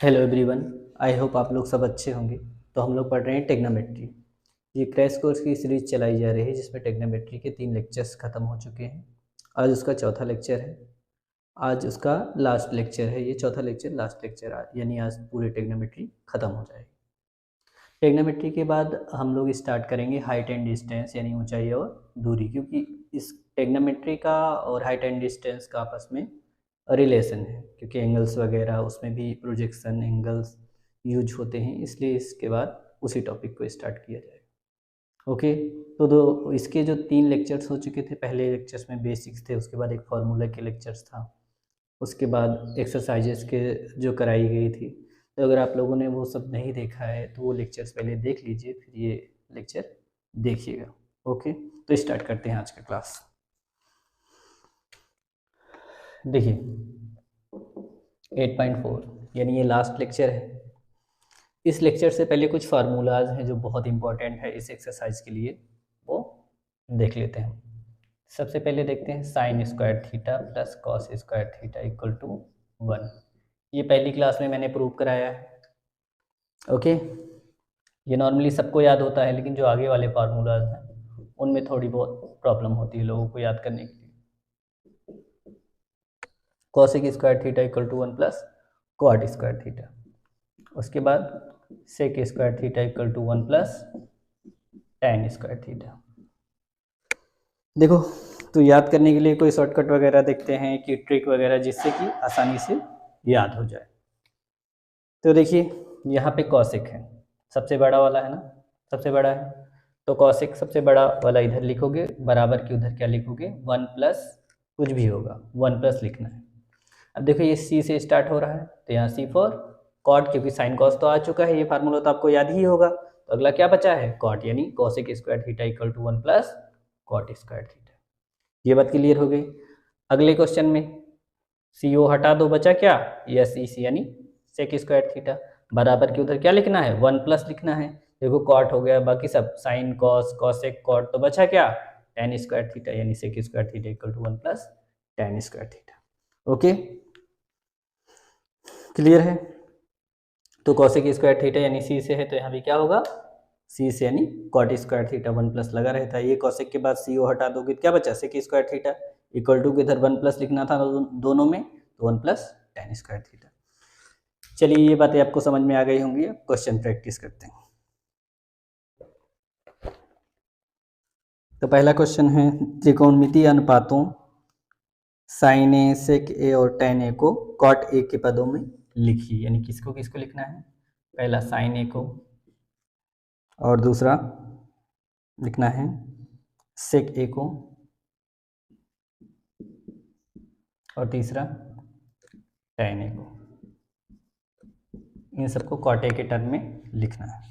Hello everyone. I hope आप लोग सब अच्छे होंगे। तो हम लोग पढ़ रहे हैं टेक्नोमेट्री। ये क्रैश कोर्स की सीरीज चलाई जा रही है जिसमें टेक्नोमेट्री के 3 लेक्चर्स ख़त्म हो चुके हैं। आज उसका चौथा लेक्चर है। आज उसका लास्ट लेक्चर है। ये चौथा लेक्चर लास्ट लेक्चर यानी आज पूरी टेक्नोमेट्री ख़त्म हो जाएगी। टेक्नोमेट्री के बाद हम लोग स्टार्ट करेंगे हाइट एंड डिस्टेंस यानी ऊंचाई और दूरी, क्योंकि इस टेक्नोमेट्री का और हाइट एंड डिस्टेंस का आपस में रिलेशन है, क्योंकि एंगल्स वगैरह उसमें भी प्रोजेक्शन एंगल्स यूज होते हैं, इसलिए इसके बाद उसी टॉपिक को स्टार्ट किया जाएगा। ओके। तो दो इसके जो 3 लेक्चर्स हो चुके थे, पहले लेक्चर्स में बेसिक्स थे, उसके बाद एक फार्मूला के लेक्चर्स था, उसके बाद एक्सरसाइजेस के जो कराई गई थी। तो अगर आप लोगों ने वो सब नहीं देखा है तो वो लेक्चर्स पहले देख लीजिए, फिर ये लेक्चर देखिएगा। ओके, तो स्टार्ट करते हैं आज का क्लास। देखिए 8.4 यानी ये लास्ट लेक्चर है। इस लेक्चर से पहले कुछ फार्मूलाज हैं जो बहुत इंपॉर्टेंट है इस एक्सरसाइज के लिए, वो देख लेते हैं। सबसे पहले देखते हैं sine square theta plus cos square theta equal to 1। ये पहली क्लास में मैंने प्रूव कराया है। ओके, ये नॉर्मली सबको याद होता है, लेकिन जो आगे वाले फार्मूलाज हैं उनमें थोड़ी बहुत प्रॉब्लम होती है लोगों को याद करने के लिए। Cosec square theta equal to 1 plus cot square theta. उसके बाद sec square theta equal to 1 plus tan square theta. देखो, तो याद करने के लिए कोई शॉर्टकट वगैरह देखते हैं कि ट्रिक वगैरह, जिससे कि आसानी से याद हो जाए। तो देखिए यहाँ पे कॉसेक है, सबसे बड़ा वाला है ना, सबसे बड़ा है, तो कॉसेक सबसे बड़ा वाला इधर लिखोगे, बराबर की उधर क्या लिखोगे, 1 प्लस कुछ भी होगा, 1 प्लस लिखना है। अब देखो ये सी से स्टार्ट हो रहा है, तो यहाँ सी फॉर कॉट, क्योंकि साइन कॉस तो आ चुका है, ये फार्मूला तो आपको याद ही होगा। तो अगला क्या बचा है, कॉट, यानी cosec square theta equal to 1 plus cot square theta. ये बात क्लियर हो गई। अगले क्वेश्चन में सी ओ हटा दो, बचा क्या, यस ई सी यानी सेक स्क्वायर थीटा, बराबर के उधर क्या लिखना है, 1 प्लस लिखना है। देखो कॉट हो गया, बाकी सब साइन कॉस कॉसेक कॉट, तो बचा क्या, टेन स्क्वायर थीटा यानी sec square theta equal to 1 plus tan square theta. Okay, clear है। तो कॉसेक स्क्वायर थीटा यानी सी से है, तो यहाँ भी क्या होगा, सी से यानी कॉट स्क्वायर थीटा 1 प्लस लगा रहता है। ये कॉसेक के बाद सी ओ हटा दोगे, क्या बचा, sec square theta equal to के इधर 1 प्लस लिखना था दोनों में, तो 1 प्लस टेन स्क्वायर थीटा। चलिए ये बातें आपको समझ में आ गई होंगी। अब क्वेश्चन प्रैक्टिस करते हैं। तो पहला क्वेश्चन है, त्रिकोणमितीय अनुपातों साइन ए सेक ए और टेन ए को कॉट ए के पदों में लिखिए, यानी किसको किसको लिखना है, पहला साइन ए को, और दूसरा लिखना है सेक ए को, और तीसरा टेन ए को। इन सबको कॉट ए के टर्म में लिखना है।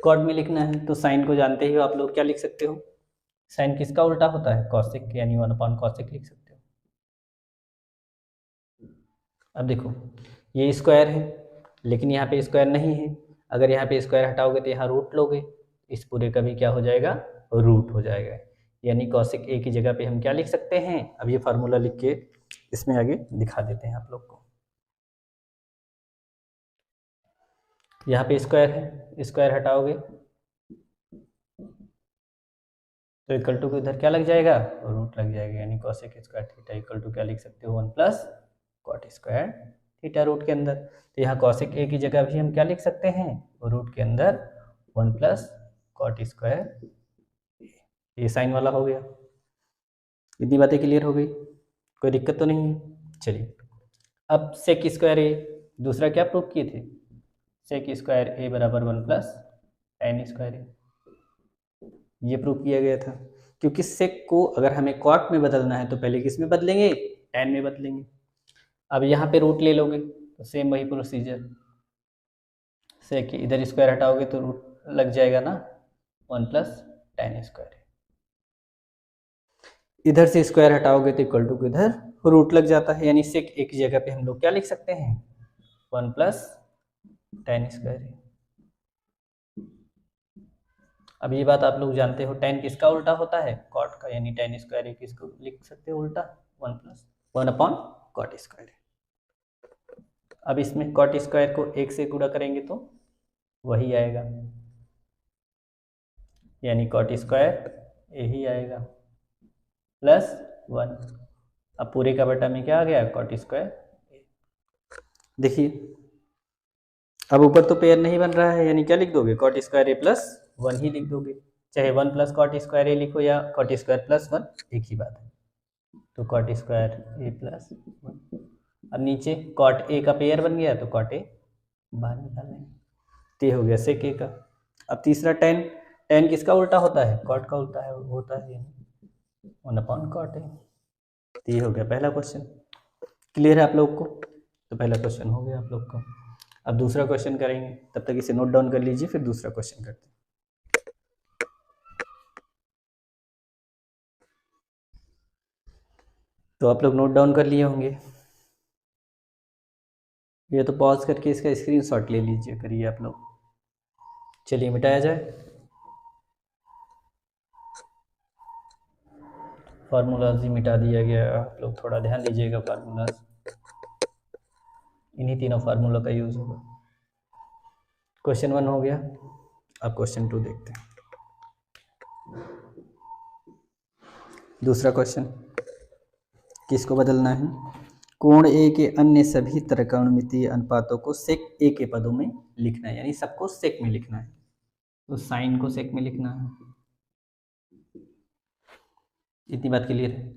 कॉट में लिखना है तो साइन को जानते ही हो आप लोग, क्या लिख सकते हो, साइन किसका उल्टा होता है, कॉसेक, यानी 1 अपॉन कॉसेक लिख सकते हो। अब देखो ये स्क्वायर है, लेकिन यहाँ पे स्क्वायर नहीं है, अगर यहाँ पे स्क्वायर हटाओगे तो यहाँ रूट लोगे, इस पूरे का भी क्या हो जाएगा, रूट हो जाएगा। यानी कॉसेक ए की जगह पे हम क्या लिख सकते हैं, अब ये फार्मूला लिख के इसमें आगे दिखा देते हैं आप लोग को। यहाँ पे स्क्वायर है, स्क्वायर हटाओगे तो इक्वल टू को इधर क्या लग जाएगा, रूट लग जाएगा, यानी cosec square theta equal to क्या लिख सकते हो, 1 plus cot square theta root के अंदर। तो यहाँ कॉसेक ए की जगह भी हम क्या लिख सकते हैं, रूट के अंदर 1 प्लस कॉट स्क्वायर, ये साइन वाला हो गया। इतनी बातें क्लियर हो गई, कोई दिक्कत तो नहीं है। चलिए अब सेक स्क्वायर ए, दूसरा क्या प्रूव किए थे, सेक स्क्वायर ए बराबर 1 प्लस टेन स्क्वायर ए, ये प्रूव किया गया था। क्योंकि सेक को अगर हमें कॉट में बदलना है तो पहले किस में बदलेंगे, टेन में बदलेंगे। अब यहाँ पे रूट ले लोगे तो सेम वही प्रोसीजर, सेक इधर स्क्वायर हटाओगे तो रूट लग जाएगा ना, 1 प्लस टेन स्क्वायर। इधर से स्क्वायर हटाओगे तो इक्वल टू इधर रूट लग जाता है, यानी सेक एक जगह पे हम लोग क्या लिख सकते हैं, 1 प्लस टेन स्क्वायर। अब ये बात आप लोग जानते हो, टेन किसका उल्टा होता है, कॉट का, यानी टेन स्क्वायर किसको लिख सकते हो उल्टा, 1 प्लस 1 अपॉन कॉट स्क्वायर ए। अब इसमें कॉट स्क्वायर को 1 से गुणा करेंगे तो वही आएगा, यानी कॉट स्क्वायर ए ही आएगा प्लस 1। अब पूरे का बटा में क्या आ गया, कॉट स्क्वायर ए। देखिए अब ऊपर तो पेयर नहीं बन रहा है, यानी क्या लिख दोगे, कॉट स्क्वायर ए प्लस 1 ही लिख दोगे, चाहे 1 प्लस कॉट स्क्वायर ए लिखो या कॉट स्क्वायर प्लस 1, एक ही बात है। तो कॉट स्क्वायर ए प्लस 1। अब नीचे कॉट ए का पेयर बन गया तो कॉट ए बाहर निकाल लेंगे, तो ये हो गया सेक ए का। अब तीसरा टेन, टेन किसका उल्टा होता है, कॉट का उल्टा है होता है, यानी 1 कॉट ए। तो ये हो गया पहला क्वेश्चन। क्लियर है आप लोग को, तो पहला क्वेश्चन हो गया आप लोग का। अब दूसरा क्वेश्चन करेंगे, तब तक इसे नोट डाउन कर लीजिए, फिर दूसरा क्वेश्चन करते हैं। तो आप लोग नोट डाउन कर लिए होंगे, ये तो पॉज करके इसका स्क्रीनशॉट ले लीजिए, करिए आप लोग। चलिए मिटाया जाए। फार्मूलाज ही मिटा दिया गया, आप लोग थोड़ा ध्यान दीजिएगा, फार्मूलाज इन्हीं तीनों फार्मूला का यूज होगा। क्वेश्चन 1 हो गया, अब क्वेश्चन 2 देखते हैं। दूसरा क्वेश्चन, किसको बदलना है, कोण ए के अन्य सभी त्रिकोणमितीय अनुपातों को सेक ए के पदों में लिखना है, यानी सबको सेक में लिखना है। तो साइन को सेक में लिखना है, इतनी बात क्लियर है।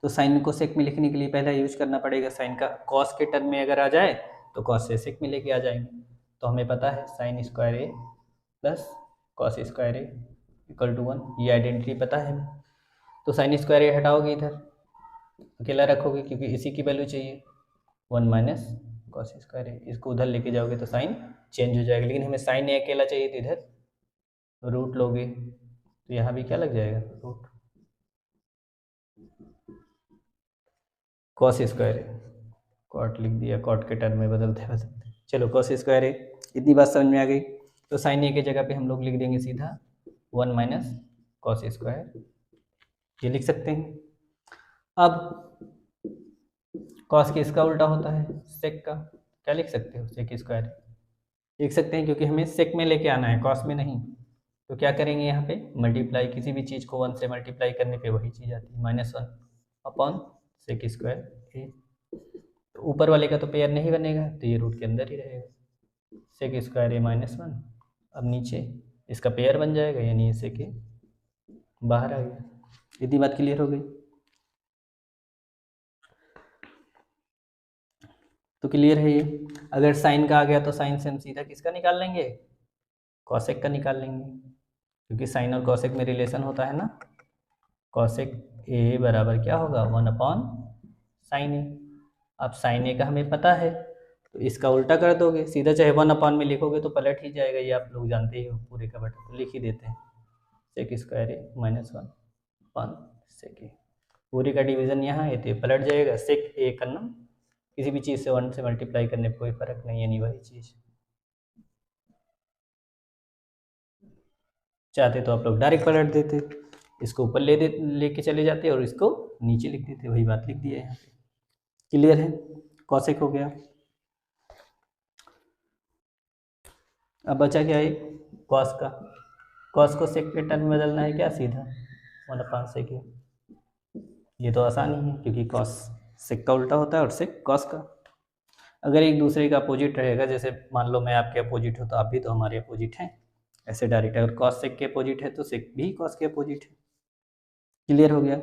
तो साइन को सेक में लिखने के लिए पहला यूज करना पड़ेगा साइन का, कॉस के टर्म में अगर आ जाए तो कॉस से सेक में लेके आ जाएंगे। तो हमें पता है sine square A plus cos square A equal to 1, ये आइडेंटिटी पता है। तो साइन स्क्वायर ए हटाओगे, इधर अकेला रखोगे क्योंकि इसी की वैल्यू चाहिए, 1 माइनस कॉस स्क्वायर ए। इसको उधर लेके जाओगे तो साइन चेंज हो जाएगा, लेकिन हमें साइन ए अकेला चाहिए, तो इधर रूट लोगे तो यहाँ भी क्या लग जाएगा, रूट कॉस स्क्वायर ए। कॉट लिख दिया, कॉट के टर्म में बदलते बदलते। चलो कॉस स्क्वायर ए, इतनी बात समझ में आ गई। तो साइन ए की जगह पे हम लोग लिख देंगे सीधा 1 माइनस कॉस स्क्वायर, ये लिख सकते हैं। अब कॉस किसका उल्टा होता है, सेक का, क्या लिख सकते हो, सेक स्क्वायर लिख सकते हैं, क्योंकि हमें सेक में लेके आना है, कॉस में नहीं। तो क्या करेंगे यहाँ पे, मल्टीप्लाई, किसी भी चीज़ को 1 से मल्टीप्लाई करने पे वही चीज़ आती है, -1 अपॉन सेक स्क्वायर ए। तो ऊपर वाले का तो पेयर नहीं बनेगा, तो ये रूट के अंदर ही रहेगा, सेक स्क्वायर ए -1। अब नीचे इसका पेयर बन जाएगा, यानी ये सेक ए बाहर आ गया। इतनी बात क्लियर हो गई। तो क्लियर है ये। अगर साइन का आ गया तो साइन से हम सीधा किसका निकाल लेंगे, कॉसेक का निकाल लेंगे, क्योंकि साइन और कॉसेक में रिलेशन होता है ना। कॉसेक ए बराबर क्या होगा, 1 अपॉन साइन ए। अब साइन ए का हमें पता है, तो इसका उल्टा कर दोगे सीधा, चाहे 1 अपॉन में लिखोगे तो पलट ही जाएगा, ये आप लोग जानते ही हो, पूरे का बटा तो लिख ही देते हैं, सेक स्क्वायर ए -1 अपॉन सेक ए। पूरे का डिवीजन यहाँ है तो ये पलट जाएगा, सेक ए का नाम किसी भी चीज़ से 1 से मल्टीप्लाई करने पर कोई फर्क नहीं है, यानी वही चीज़। चाहते तो आप लोग डायरेक्ट पलट देते, इसको ऊपर लेके चले जाते और इसको नीचे लिख देते, वही बात लिख दिया है यहाँ पे। क्लियर है, कॉसेक हो गया। अब बचा क्या है, कॉस का। कॉस को सेक के टर्म में बदलना है क्या, सीधा 1 अपॉन सेक ए। ये तो आसान ही है, क्योंकि कॉस सेक का उल्टा होता है और सेक कॉस का। अगर एक दूसरे का अपोजिट रहेगा, जैसे मान लो मैं आपके अपोजिट हूँ तो आप भी तो हमारे अपोजिट हैं, ऐसे डायरेक्ट। अगर कॉस सेक के अपोजिट है तो सेक भी कॉस के अपोजिट है। क्लियर हो गया,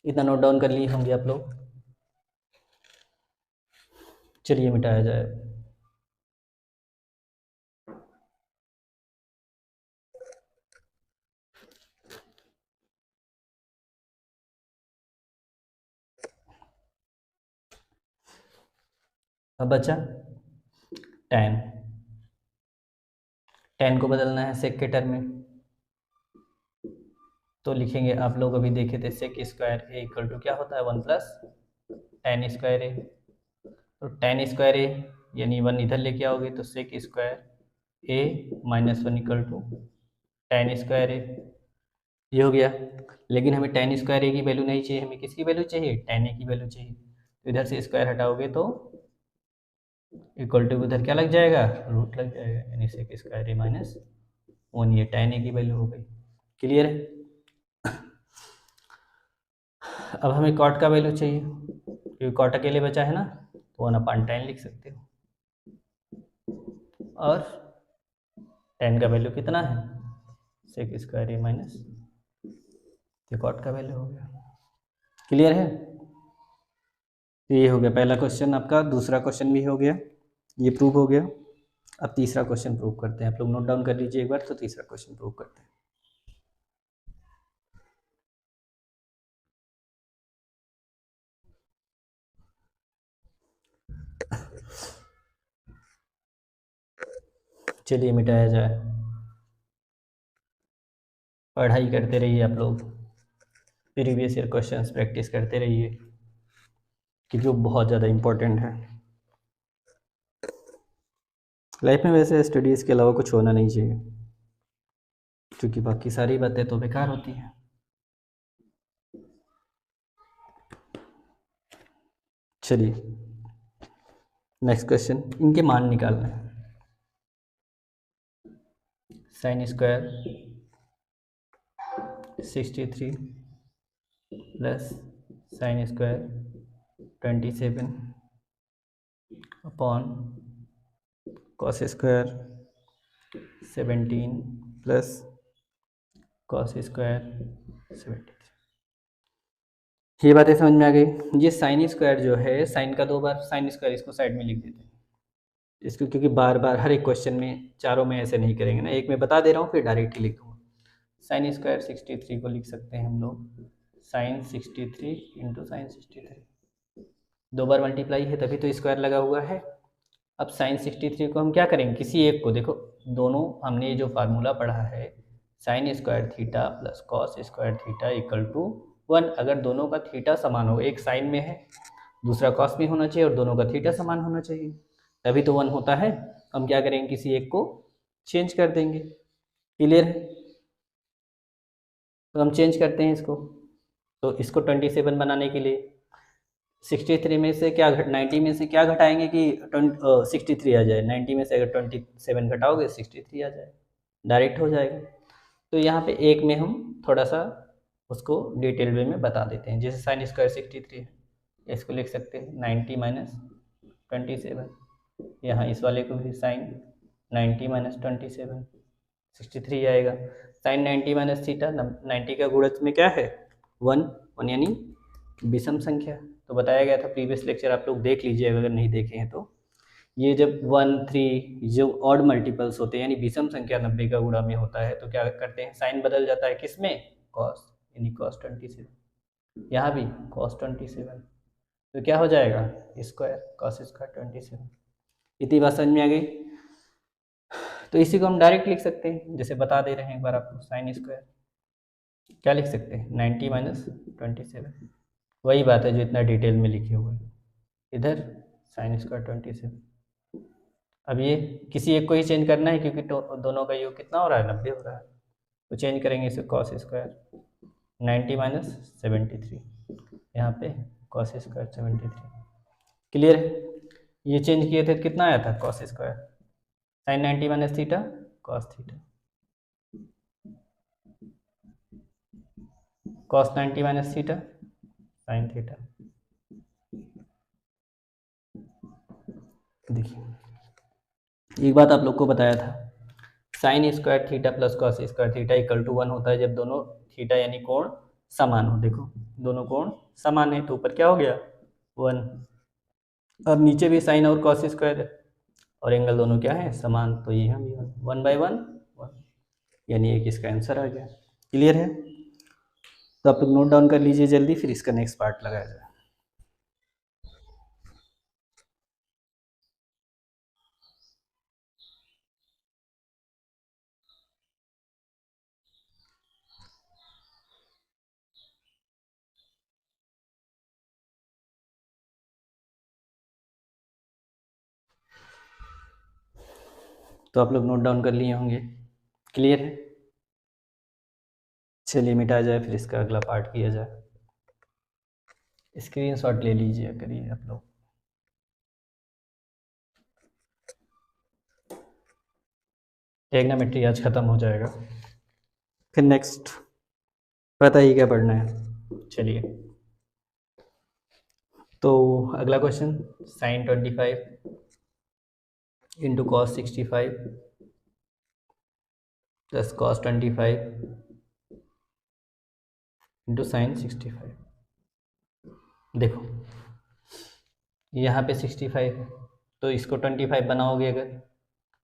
इतना नोट डाउन कर लिए होंगे आप लोग। चलिए मिटाया जाए। अब बचा tan, tan को बदलना है सेक के टर्म में, तो लिखेंगे, आप लोग अभी देखे थे sec square A equal to क्या होता है, 1 प्लस tan स्क्वायर ए। तो tan स्क्वायर ए यानी 1 इधर लेके आओगे तो sec square A -1 equal to tan square A. ये हो गया। लेकिन हमें tan स्क्वायर ए की वैल्यू नहीं चाहिए, हमें किसकी वैल्यू चाहिए, tan ए की वैल्यू चाहिए। तो इधर से स्क्वायर हटाओगे तो इक्वल टू उधर क्या लग जाएगा, रूट लग जाएगा, यानी सेक स्क्वायर ए माइनस 1, ये tan ए की वैल्यू हो गई। क्लियर है। अब हमें कॉट का वैल्यू चाहिए, क्योंकि कॉट अकेले बचा है ना, तो 1/tan लिख सकते हो। और tan का वैल्यू कितना है, सेक स्क्वायर ए माइनस, ये कॉट का वैल्यू हो गया। क्लियर है। तो ये हो गया पहला क्वेश्चन आपका, दूसरा क्वेश्चन भी हो गया, ये प्रूव हो गया। अब तीसरा क्वेश्चन प्रूव करते हैं, आप लोग नोट डाउन कर लीजिए एक बार, तो तीसरा क्वेश्चन प्रूव करते हैं। चलिए मिटाया जाए। पढ़ाई करते रहिए आप लोग, प्रीवियस ईयर क्वेश्चंस प्रैक्टिस करते रहिए, क्योंकि वो बहुत ज़्यादा इम्पोर्टेंट है। लाइफ में वैसे स्टडीज़ के अलावा कुछ होना नहीं चाहिए, क्योंकि बाकी सारी बातें तो बेकार होती हैं। चलिए नेक्स्ट क्वेश्चन, इनके मान निकालना है। Sine square 63 plus sine square 27 upon cos square 17 plus cos square 73। ये बातें समझ में आ गई। ये साइन स्क्वायर जो है, साइन का 2 बार साइन स्क्वायर, इसको साइड में लिख देते हैं इसको, क्योंकि बार बार हर एक क्वेश्चन में चारों में ऐसे नहीं करेंगे ना, एक में बता दे रहा हूँ फिर डायरेक्ट ही लिख दूँगा। साइन स्क्वायर 63 को लिख सकते हैं हम लोग साइन 63 इंटू साइन 63, 2 बार मल्टीप्लाई है तभी तो स्क्वायर लगा हुआ है। अब साइन 63 को हम क्या करेंगे, किसी एक को, देखो दोनों हमने जो फार्मूला पढ़ा है, sine square theta plus cos square theta equal to 1। अगर दोनों का थीटा समान हो, एक साइन में है दूसरा कॉस में होना चाहिए और दोनों का थीटा समान होना चाहिए, तभी तो 1 होता है। हम क्या करेंगे, किसी एक को चेंज कर देंगे। क्लियर है। तो हम चेंज करते हैं इसको, तो इसको 27 बनाने के लिए 63 में से क्या 90 में से क्या घटाएंगे कि 63 आ जाए, 90 में से अगर 27 घटाओगे 63 आ जाए, डायरेक्ट हो जाएगा। तो यहाँ पे एक में हम थोड़ा सा उसको डिटेल वे में बता देते हैं। जैसे साइन स्क्वायर 63 है, इसको लिख सकते हैं 90 माइनस 27। यहाँ इस वाले को भी साइन 90 माइनस 27 63 आएगा। साइन 90 माइनस थीटा, 90 का गुणज में क्या है 1, 1 यानी विषम संख्या। तो बताया गया था प्रीवियस लेक्चर, आप लोग देख लीजिए अगर नहीं देखे हैं तो। ये जब 1, 3 जो ऑड मल्टीपल्स होते हैं यानी विषम संख्या 90 का गुणा में होता है, तो क्या करते हैं, साइन बदल जाता है किस में, कॉस, यानी कॉस 27। यहाँ भी कॉस 27, तो क्या हो जाएगा स्क्वायर, कॉस स्क्वायर 27। इतनी बात समझ में आ गई। तो इसी को हम डायरेक्ट लिख सकते हैं, जैसे बता दे रहे हैं एक बार आपको, साइन स्क्वायर क्या लिख सकते हैं 90 माइनस 27, वही बात है जो इतना डिटेल में लिखे हुए हैं इधर, साइन स्क्वायर 27। अब ये किसी एक को ही चेंज करना है, क्योंकि दोनों का योग कितना हो रहा है 90 हो रहा है, तो चेंज करेंगे इसे कॉस स्क्वायर 90 माइनस 73, यहाँ पे कॉस स्क्वायर 73। क्लियर है। ये चेंज किए थे तो कितना आया था cos square, sine 90 minus theta cos theta, cos 90 minus theta sine theta. देखिए एक बात आप लोग को बताया था, sine square theta plus cos square theta equal to 1 होता है जब दोनों थीटा यानी कोण समान हो। देखो दोनों कोण समान है तो ऊपर क्या हो गया 1, अब नीचे भी साइन और कॉस स्क्वायर है और एंगल दोनों क्या है समान, तो ये हम 1/1 1, यानी एक इसका आंसर आ गया। क्लियर है। तो आप लोग नोट डाउन कर लीजिए जल्दी, फिर इसका नेक्स्ट पार्ट लगाया जाए। तो आप लोग नोट डाउन कर लिए होंगे। क्लियर है। चलिए मिटाया जाए, फिर इसका अगला पार्ट किया जाए। स्क्रीनशॉट ले लीजिए करिए आप लोग। ट्रिग्नोमेट्री आज ख़त्म हो जाएगा, फिर नेक्स्ट पता ही क्या पढ़ना है। चलिए तो अगला question, sine 25 into cos 65 plus cos 25 into sine 65। देखो यहाँ पे 65 है, तो इसको 25 बनाओगे अगर,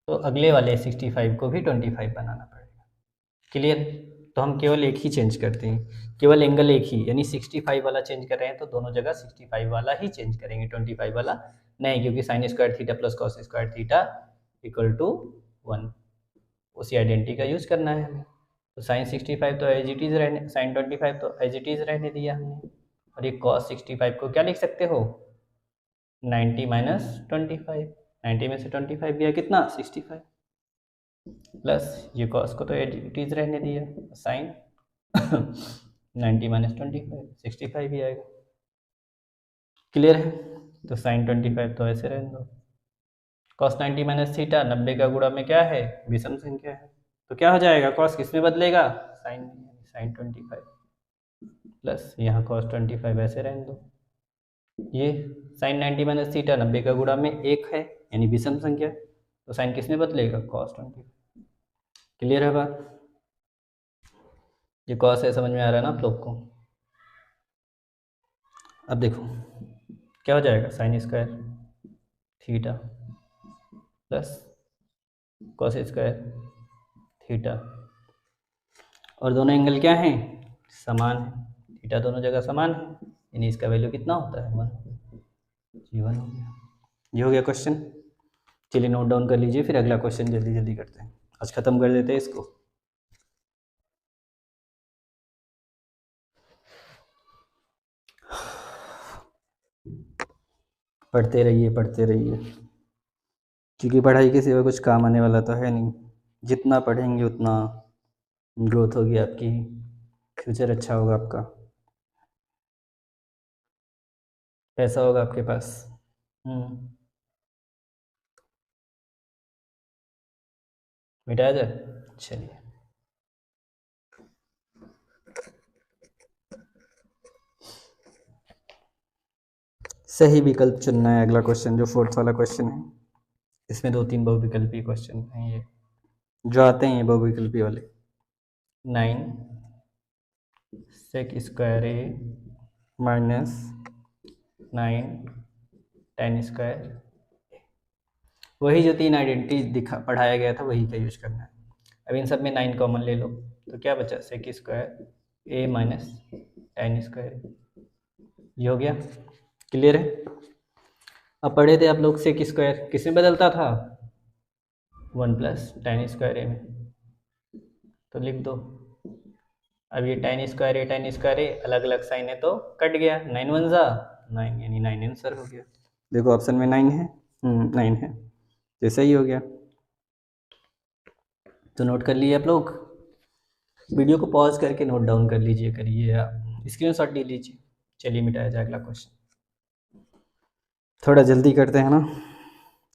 तो अगले वाले 65 को भी 25 बनाना पड़ेगा। क्लियर? तो हम केवल एक ही चेंज करते हैं, केवल एंगल एक ही, यानी 65 वाला चेंज कर रहे हैं तो दोनों जगह 65 वाला ही चेंज करेंगे, 25 वाला नहीं, क्योंकि sine square theta plus cos square theta equal to 1, उसी आइडेंटिटी का यूज़ करना है हमें। तो साइन 65 तो एज इट इज़ रहने, साइन 25 तो एज इट इज़ रहने दिया हमने, और ये कॉस 65 को क्या लिख सकते हो, 90 माइनस 25, 90 में से 25 गया कितना, 65, प्लस ये कॉस को तो एज इट इज़ रहने दिया, साइन 90 माइनस 25 65 ही आएगा। क्लियर है? तो साइन 25 तो ऐसे रहने दो, कॉस 90 माइनस थीटा, 90 का गुणा में क्या है, विषम संख्या है, तो क्या हो जाएगा, कॉस किस में बदलेगा, साइन में, साइन 25 प्लस यहाँ कॉस 25 ऐसे रहने दो। ये साइन 90 माइनस थीटा 90 का गुणा में 1 है, यानी विषम संख्या, तो साइन किस में बदलेगा, कॉस 25। क्लियर है बात? ये कॉस है, समझ में आ रहा है ना आप लोग को? अब देखो क्या हो जाएगा, sign square theta plus cos square theta, और दोनों एंगल क्या हैं, समान है, थीटा दोनों जगह समान है, यानी इसका वैल्यू कितना होता है, 1, जी 1 हो गया। ये हो गया क्वेश्चन। चलिए नोट डाउन कर लीजिए, फिर अगला क्वेश्चन जल्दी जल्दी करते हैं, आज ख़त्म कर देते हैं इसको। पढ़ते रहिए पढ़ते रहिए, क्योंकि पढ़ाई के सिवा कुछ काम आने वाला तो है नहीं, जितना पढ़ेंगे उतना ग्रोथ होगी आपकी, फ्यूचर अच्छा होगा आपका, पैसा होगा आपके पास। मिटाया जाए, चलिए सही विकल्प चुनना है। अगला क्वेश्चन जो फोर्थ वाला क्वेश्चन है, इसमें 2-3 बहुविकल्पी क्वेश्चन हैं, ये जो आते हैं ये बहुविकल्पी वाले। 9 सेक square A minus 9 tan square, वही जो 3 आइडेंटिटी दिखा पढ़ाया गया था वही का यूज करना है। अब इन सब में 9 कॉमन ले लो, तो क्या बचा, sec square A minus tan square, ये हो गया। क्लियर है? अब पढ़े थे आप लोग, सेक स्क्वायर किस में बदलता था, 1 प्लस tan स्क्वायर ए में, तो लिख दो। अब ये tan स्क्वायर ए अलग अलग साइन है तो कट गया, 9 1 जा 9, यानी 9 आंसर हो गया। देखो ऑप्शन में 9 है, 9 है, तो सही हो गया। तो नोट कर लिए आप लोग, वीडियो को पॉज करके नोट डाउन कर लीजिए, करिए या स्क्रीनशॉट ले लीजिए। चलिए मिटाया जाए अगला क्वेश्चन, थोड़ा जल्दी करते हैं ना,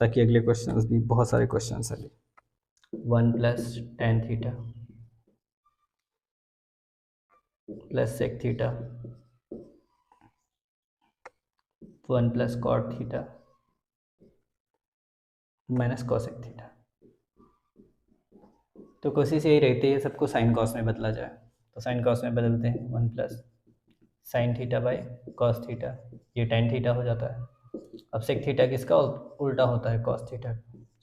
ताकि अगले क्वेश्चन भी बहुत सारे क्वेश्चन है। 1 plus tan theta plus sec theta 1 plus cot theta minus cosec theta. तो कोशिश यही रहती है सबको साइन कॉस में बदला जाए, तो साइन कॉस में बदलते हैं, 1 plus sine theta by cos theta, ये tan थीटा हो जाता है। अब सेक थीटा किसका उल्टा होता है, कॉस थीटा।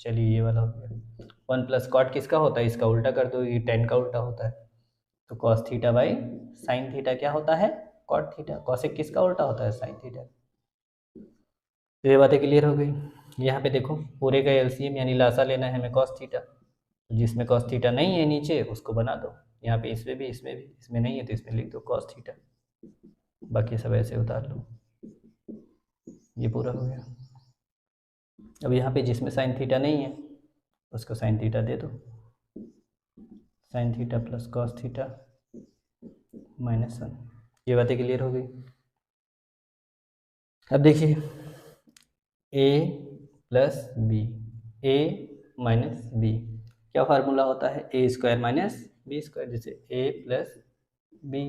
चलिए ये वाला हो गया। 1 प्लस कॉट किसका होता है, इसका उल्टा कर दो, ये tan का उल्टा होता है, तो cos theta by sine theta क्या होता है, कॉट थीटा। कॉसेक किसका उल्टा होता है, साइन थीटा। तो ये बातें क्लियर हो गई। यहाँ पे देखो पूरे का एलसीएम यानी लासा लेना है हमें कॉस थीटा, जिसमें कॉस थीटा नहीं है नीचे उसको बना दो, यहाँ पे इसमें भी इसमें नहीं है तो इसमें लिख दो कॉस थीटा, बाकी सब ऐसे उतार लो। ये पूरा हो गया। अब यहाँ पे जिसमें साइन थीटा नहीं है उसको साइन थीटा दे दो, sine theta plus cos theta -1। ये बातें क्लियर हो गई। अब देखिए a plus b, a minus b, क्या फार्मूला होता है a square minus B square. जैसे a plus b,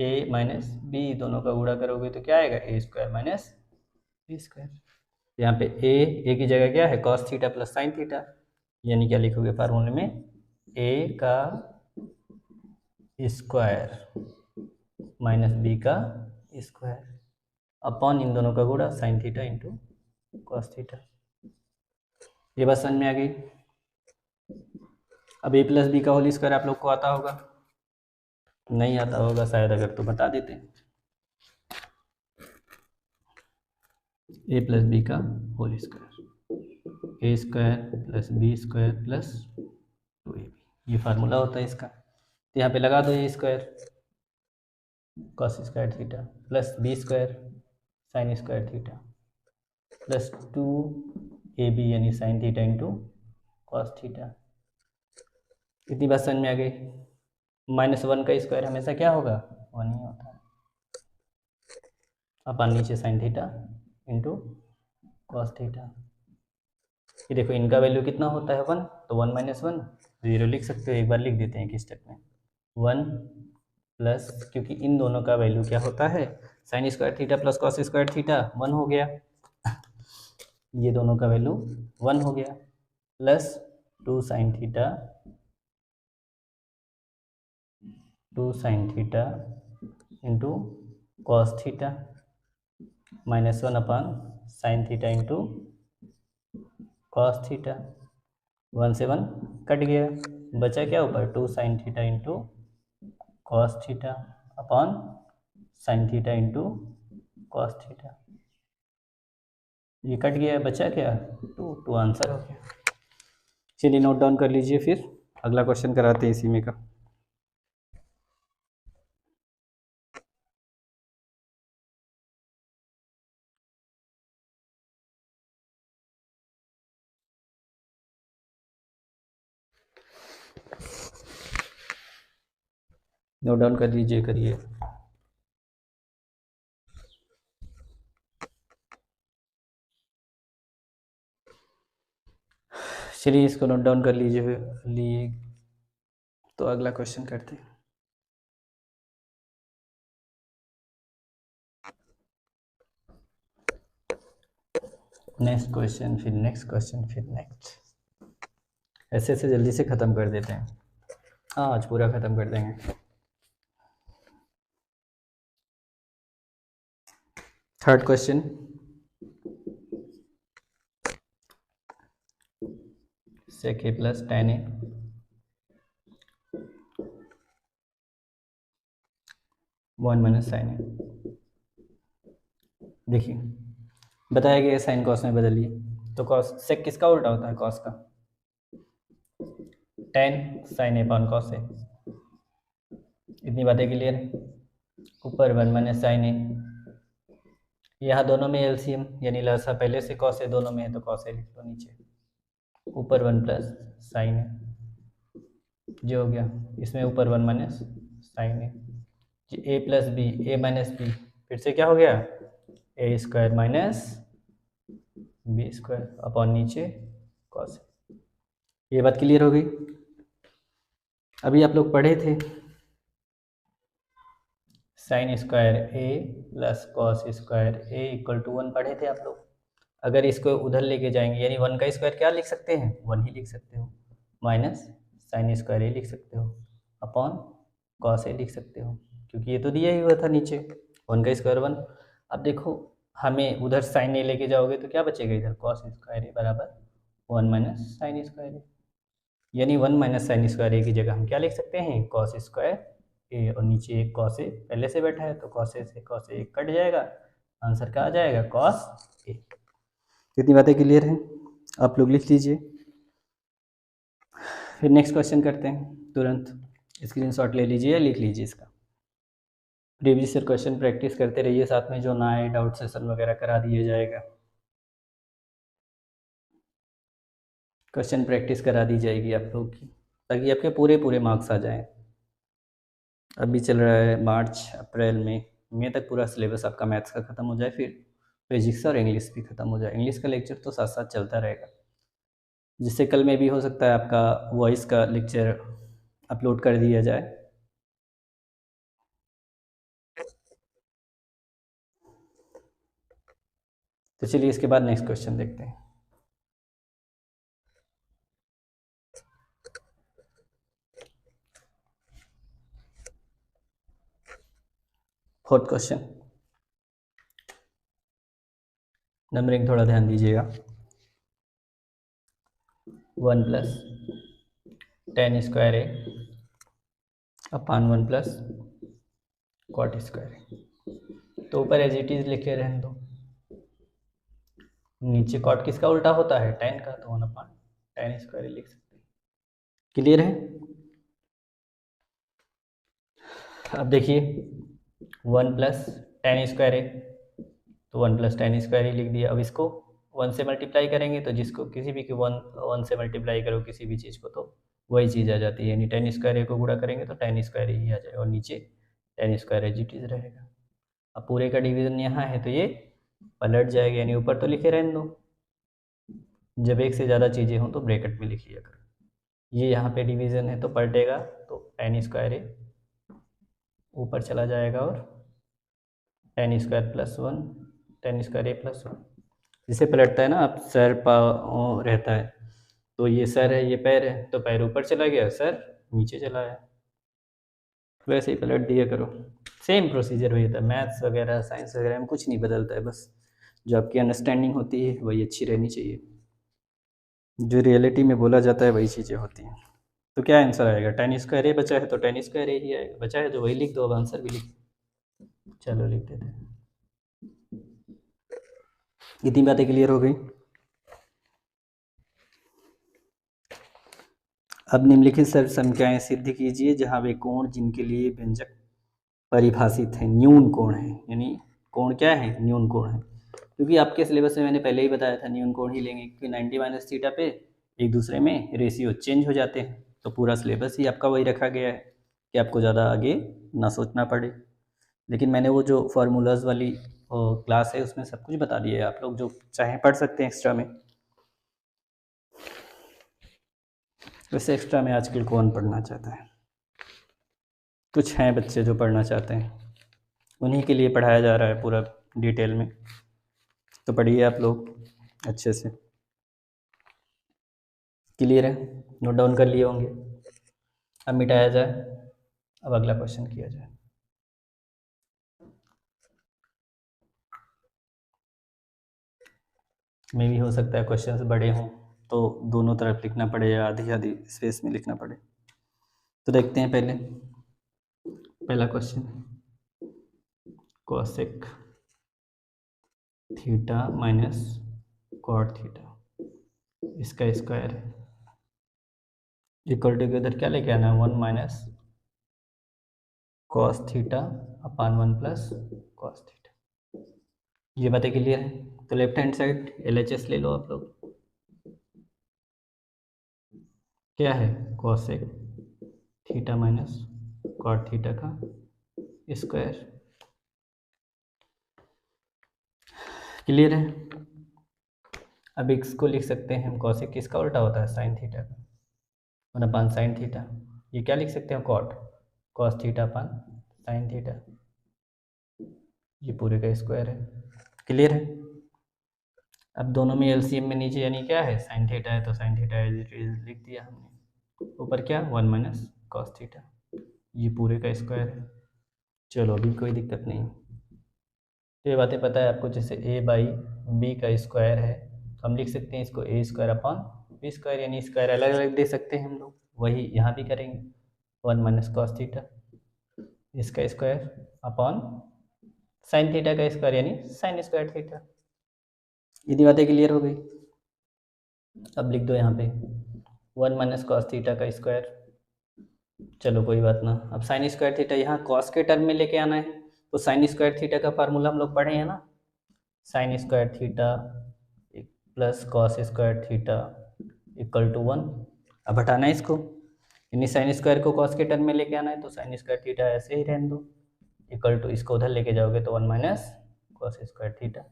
a minus b दोनों का गुणा करोगे तो क्या आएगा a square minus B square. यहाँ पे ए की जगह क्या है cos theta plus sine theta, यानी क्या लिखोगे फार्मूले में a का स्क्वायर माइनस बी का स्क्वायर अपॉन इन दोनों का गुणा sign theta into cos theta. ये बात समझ में आ गई। अब a प्लस बी का होल स्क्वायर आप लोग को आता होगा, नहीं आता होगा शायद, अगर तो बता देते हैं। a प्लस बी का whole square, A square plus B square plus 2ab, ये फार्मूला होता है इसका। तो यहाँ पे लगा दो A square cos square theta plus B square sine square theta plus 2ab यानी sine theta into cos theta. इतनी बात समझ में आ गई। -1 का स्क्वायर हमेशा क्या होगा 1 ही होता है, अपन नीचे sign theta into cos theta. ये देखो इनका वैल्यू कितना होता है 1, तो 1 - 1 0 लिख सकते हो। एक बार लिख देते हैं एक स्टेप में 1 प्लस, क्योंकि इन दोनों का वैल्यू क्या होता है sine square theta plus cos square theta 1 हो गया, ये दोनों का वैल्यू 1 हो गया, plus 2 sign theta into cos theta -1 upon sine theta into cos theta. 1 से 1 कट गया, बचा क्या ऊपर 2 sign theta into cos theta upon sine theta into cos theta. ये कट गया, बचा क्या 2 आंसर हो गया। चलिए नोट डाउन कर लीजिए, फिर अगला क्वेश्चन कराते हैं इसी में का। नोट डाउन कर लीजिए, करिए। चलिए इसको नोट डाउन कर लीजिए लिए, तो अगला क्वेश्चन करते हैं। नेक्स्ट क्वेश्चन, फिर नेक्स्ट क्वेश्चन, फिर नेक्स्ट, ऐसे ऐसे जल्दी से ख़त्म कर देते हैं। हाँ आज पूरा ख़त्म कर देंगे। Third question, sec a plus tan a 1 minus sine a। देखिए बताया गया साइन कॉस में बदलिए, तो कॉस सेक किसका उल्टा होता है कॉस का, tan sign A upon cos ए। इतनी बातें क्लियर है। ऊपर 1 माइनस साइन ए, यहाँ दोनों में एलसीएम यानी लसा पहले से कॉस ए दोनों में है तो कॉस ए लिख लो नीचे, ऊपर 1 प्लस साइन ए, जो हो गया इसमें ऊपर 1 minus sine A, A plus B, A minus B, फिर से क्या हो गया A square minus B square upon नीचे कॉस। ये बात क्लियर हो गई। अभी आप लोग पढ़े थे sine square A plus cos square A equal to 1 पढ़े थे आप लोग। अगर इसको उधर लेके जाएंगे यानी 1 का स्क्वायर क्या लिख सकते हैं 1 ही लिख सकते हो, माइनस साइन स्क्वायर ए लिख सकते हो अपॉन कॉस ए लिख सकते हो, क्योंकि ये तो दिया ही हुआ था नीचे 1 का स्क्वायर 1। अब देखो हमें उधर साइन ए लेके जाओगे तो क्या बचेगा इधर कॉस स्क्वायर ए बराबर 1 माइनस साइन स्क्वायर ए, यानी 1 माइनस साइन स्क्वायर ए की जगह हम क्या लिख सकते हैं कॉस स्क्वायर ए, और नीचे एक कॉस ए पहले से बैठा है तो कॉस ए से कॉस ए कट जाएगा, आंसर क्या आ जाएगा कॉस ए। कितनी बातें क्लियर हैं आप लोग लिख लीजिए। फिर नेक्स्ट क्वेश्चन करते हैं, तुरंत स्क्रीनशॉट ले लीजिए, लिख लीजिए इसका। प्रीवियस ईयर क्वेश्चन प्रैक्टिस करते रहिए, साथ में जो ना आए डाउट सेशन वगैरह करा दिया जाएगा, क्वेश्चन प्रैक्टिस करा दी जाएगी आप लोग की, ताकि आपके पूरे पूरे मार्क्स आ जाएं। अभी चल रहा है मार्च अप्रैल में, मई तक पूरा सिलेबस आपका मैथ्स का ख़त्म हो जाए, फिर फिजिक्स और इंग्लिश भी ख़त्म हो जाए। इंग्लिश का लेक्चर तो साथ साथ चलता रहेगा, जिससे कल में भी हो सकता है आपका वॉइस का लेक्चर अपलोड कर दिया जाए। तो चलिए इसके बाद नेक्स्ट क्वेश्चन देखते हैं। फोर्थ क्वेश्चन, नंबरिंग थोड़ा ध्यान दीजिएगा। 1 प्लस टेन स्क्वायर ए अपान 1 प्लस कॉट स्क्वायर ए। तो ऊपर एज इट इज़ लिखे रहने दो, नीचे कॉट किसका उल्टा होता है, टेन का, तो 1 अपान टेन स्क्वायर ए लिख सकते हैं। क्लियर है? अब देखिए 1 प्लस टेन स्क्वायर ए, तो 1 प्लस टेन स्क्वायर ही लिख दिया। अब इसको 1 से मल्टीप्लाई करेंगे, तो जिसको किसी भी 1 से मल्टीप्लाई करो किसी भी चीज़ को, तो वही चीज़ आ जाती है, यानी टेन स्क्वायर ए को गुणा करेंगे तो टेन स्क्वायर ही आ जाएगा, और नीचे tan square as it is रहेगा। अब पूरे का डिवीज़न यहाँ है तो ये पलट जाएगा, यानी ऊपर तो लिखे रहने दो, जब एक से ज़्यादा चीज़ें हों तो ब्रैकेट में लिख लिया करो। ये यहाँ पे डिवीज़न है तो पलटेगा, तो टेन स्क्वायर ए ऊपर चला जाएगा, और tan square plus 1, tan square ए प्लस 1। जिसे पलटता है ना, आप सर पाँव रहता है, तो ये सर है, ये पैर है, तो पैर ऊपर चला गया, सर नीचे चला आया। वैसे ही पलट दिया करो, सेम प्रोसीजर वही होता है। मैथ्स वगैरह साइंस वगैरह में कुछ नहीं बदलता है, बस जो आपकी अंडरस्टैंडिंग होती है वही अच्छी रहनी चाहिए, जो रियलिटी में बोला जाता है वही चीज़ें होती हैं। तो क्या आंसर आएगा, टेन स्क्वायर ए बचा है तो टेन स्क्वायर ए ही आएगा, बचा है जो वही लिख दो। अब आंसर भी लिख, चलो लिख देते हैं। इतनी बातें क्लियर हो गई। अब निम्नलिखित सर्व संख्याएं सिद्ध कीजिए जहां वे कोण जिनके लिए व्यंजक परिभाषित है न्यून कोण है, यानी कोण क्या है, न्यून कोण है। क्योंकि आपके सिलेबस में मैंने पहले ही बताया था न्यून कोण ही लेंगे, क्योंकि 90 माइनस थीटा पे एक दूसरे में रेशियो चेंज हो जाते हैं, तो पूरा सिलेबस ही आपका वही रखा गया है कि आपको ज़्यादा आगे ना सोचना पड़े। लेकिन मैंने वो जो फार्मूलाज वाली क्लास है उसमें सब कुछ बता दिया है, आप लोग जो चाहें पढ़ सकते हैं एक्स्ट्रा में। वैसे एक्स्ट्रा में आजकल कौन पढ़ना चाहता है, कुछ हैं बच्चे जो पढ़ना चाहते हैं, उन्हीं के लिए पढ़ाया जा रहा है पूरा डिटेल में। तो पढ़िए आप लोग अच्छे से। क्लियर है? नोट डाउन कर लिए होंगे। अब मिटाया जाए, अब अगला क्वेश्चन किया जाए। मे भी हो सकता है क्वेश्चंस बड़े हों तो दोनों तरफ लिखना पड़े या आधी आधी स्पेस में लिखना पड़े। तो देखते हैं पहला question, cosec theta minus cot theta, इसका स्क्वायर है, इक्वल टू के उधर क्या लेके आना है, 1 minus cos theta upon 1 plus cos theta. ये बातें क्लियर है? तो लेफ्ट हैंड साइड LHS ले लो आप लोग। क्या है, cosec theta minus cot theta का स्क्वायर। क्लियर है? अब इसको लिख सकते हैं हम, कोसेक किसका उल्टा होता है, साइन थीटा का, 1 अपान साइन थीटा। ये क्या लिख सकते हैं, cot cos theta upon sine theta, ये पूरे का स्क्वायर है। क्लियर है? अब दोनों में एलसीएम में नीचे यानी क्या है, साइन थीटा है तो sine theta as it is लिख दिया हमने, ऊपर क्या 1 माइनस कॉस थीटा, ये पूरे का स्क्वायर है। चलो अभी कोई दिक्कत नहीं। तो ये बातें पता है आपको, जैसे a बाई बी का स्क्वायर है तो हम लिख सकते हैं इसको ए स्क्वायर अपॉन बी स्क्वायर, यानी स्क्वायर अलग अलग दे सकते हैं हम लोग, वही यहाँ भी करेंगे। 1 माइनस कॉस थीटा इसका स्क्वायर अपॉन साइन थीटा का स्क्वायर, यानी साइन स्क्वायर थीटा। इतनी बातें क्लियर हो गई। अब लिख दो यहाँ पे 1 माइनस कॉस थीटा का स्क्वायर, चलो कोई बात ना। अब साइन स्क्वायर थीटा यहाँ कॉस के टर्म में लेके आना है, तो साइन स्क्वायर थीटा का फार्मूला हम लोग पढ़े हैं ना, sine square theta plus cos square theta equal to 1। अब हटाना है इसको, यानी साइन स्क्वायर को कॉस के टर्म में लेके आना है, तो साइन स्क्वायर थीटा ऐसे ही रहने दो, इक्वल टू इसको उधर लेके जाओगे तो 1 माइनस कॉस स्क्वायर थीटा।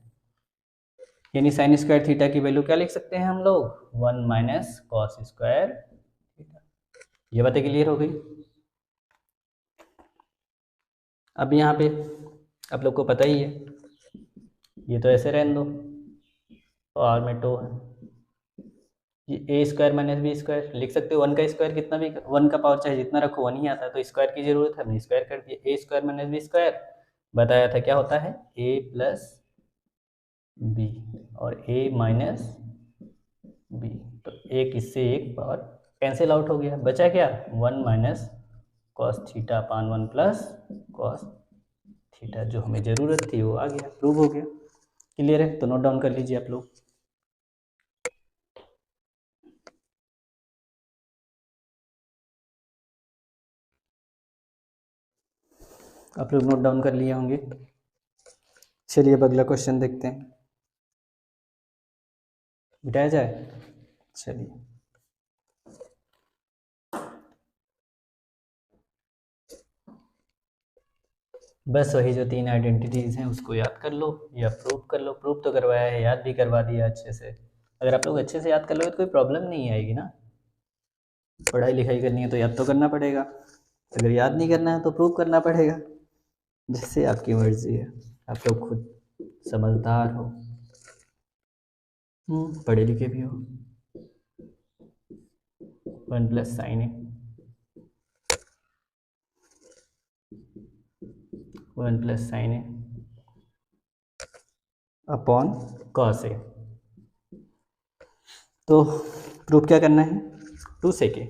यानी साइन स्क्वायर थीटा की वैल्यू क्या लिख सकते हैं हम लोग, 1 माइनस कॉस स्क्वायर थीटा। ये बातें क्लियर हो गई। अब यहाँ पे आप लोग को पता ही है, ये तो ऐसे रहने दो, और में टू है, ये A square minus B square लिख सकते हो। 1 का स्क्वायर कितना भी, 1 का पावर चाहे जितना रखो 1 ही आता है, तो स्क्वायर की जरूरत है, हमने स्क्वायर कर दिया। ए स्क्वायर माइनस बी स्क्वायर बताया था क्या होता है, ए प्लस बी, और ए माइनस बी, तो एक इससे एक पावर कैंसिल आउट हो गया, बचा क्या 1 minus cos theta upon 1 plus cos theta. जो हमें ज़रूरत थी वो आ गया, प्रूव हो गया। क्लियर है, तो नोट डाउन कर लीजिए आप लोग। आप लोग नोट डाउन कर लिए होंगे। चलिए अब अगला क्वेश्चन देखते हैं, मिटाया जाए। चलिए, बस वही जो 3 आइडेंटिटीज़ हैं उसको याद कर लो या प्रूव कर लो। प्रूव तो करवाया है, याद भी करवा दिया अच्छे से। अगर आप लोग अच्छे से याद कर लोगे तो कोई प्रॉब्लम नहीं आएगी ना। पढ़ाई लिखाई करनी है तो याद तो करना पड़ेगा, अगर याद नहीं करना है तो प्रूव करना पड़ेगा, जैसे आपकी मर्जी है। आप लोग खुद समझदार हो, पढ़े लिखे भी हो। 1 plus sine A, 1 plus sine A upon cos ए। तो प्रूफ क्या करना है, 2 सेक ए।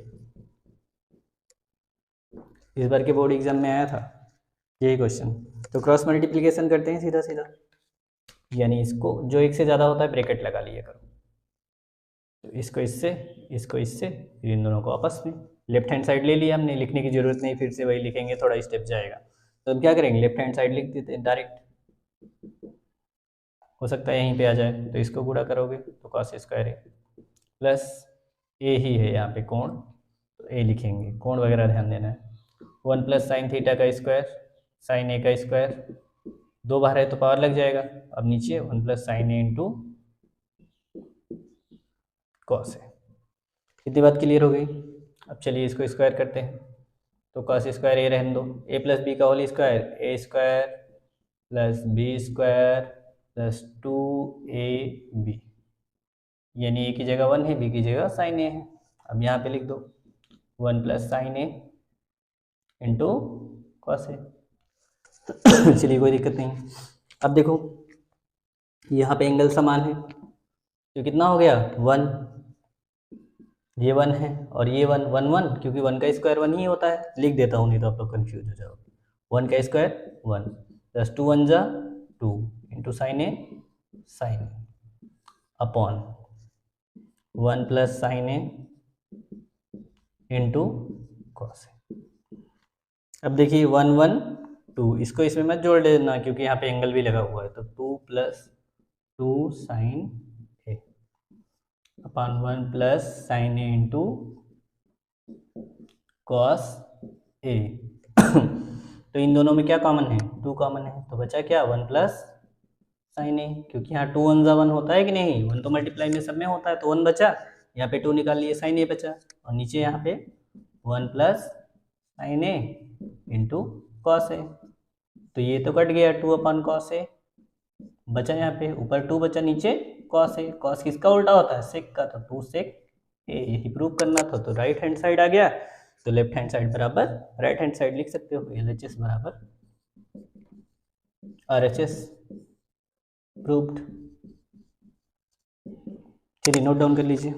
इस बार के बोर्ड एग्जाम में आया था यही क्वेश्चन। तो क्रॉस मल्टीप्लिकेशन करते हैं सीधा सीधा, यानी इसको जो एक से ज़्यादा होता है ब्रैकेट लगा लिया करो। तो इसको इससे, इसको इससे, फिर इन दोनों को आपस में। लेफ्ट हैंड साइड ले लिया हमने, लिखने की जरूरत नहीं, फिर से वही लिखेंगे, थोड़ा स्टेप जाएगा। तो हम क्या करेंगे, लेफ्ट हैंड साइड लिख देते हैं डायरेक्ट, हो सकता है यहीं पे आ जाए। तो इसको गुणा करोगे तो कॉस स्क्वायर ए प्लस ए ही है यहाँ पे कोण, तो ए लिखेंगे, कोण वगैरह ध्यान देना है। 1 प्लस साइन थीटा का स्क्वायर, साइन ए का स्क्वायर, 2 बार है तो पावर लग जाएगा। अब नीचे 1 plus sine A into cos A. कितनी बात क्लियर हो गई। अब चलिए इसको स्क्वायर करते हैं, तो कॉस स्क्वायर ए रहने दो, ए प्लस बी का whole square, A square plus B square plus 2ab, यानी ए की जगह 1 है, बी की जगह साइन ए है। अब यहाँ पे लिख दो 1 plus sine A into cos A. चलिए कोई दिक्कत नहीं। अब देखो यहाँ पे एंगल समान है, तो कितना हो गया 1, ये 1 है और ये 1, 1 1, क्योंकि 1 का स्क्वायर 1 ही होता है। लिख देता हूँ नहीं तो आप लोग कन्फ्यूज हो जाओगे। 1 का स्क्वायर 1 प्लस 2 1 जा 2 into sine A upon 1 plus sine A into cos A. अब देखिए 1 1 2, इसको इसमें मत जोड़ देना क्योंकि यहाँ पे एंगल भी लगा हुआ है। तो 2 plus 2 sign A upon 1 plus sine A into cos A. तो इन दोनों में क्या कॉमन है, 2 कॉमन है, तो बचा क्या 1 प्लस साइन ए, क्योंकि यहाँ 2 1 1 होता है कि नहीं, 1 तो मल्टीप्लाई में सब में होता है, तो 1 बचा, यहाँ पे 2 निकाल लिए, साइन ए बचा, और नीचे यहाँ पे 1 plus sine A into cos A. तो ये तो कट गया 2 अपॉन कॉस ए, बचा यहाँ पे ऊपर 2 बचा, नीचे कॉस ए। कॉस किसका उल्टा होता है, सेक का, तो 2 सेक ए, यही प्रूव करना था। तो राइट हैंड साइड आ गया, तो लेफ्ट हैंड साइड बराबर राइट हैंड साइड लिख सकते हो, LHS बराबर RHS, प्रूव्ड। चलिए नोट डाउन कर लीजिए।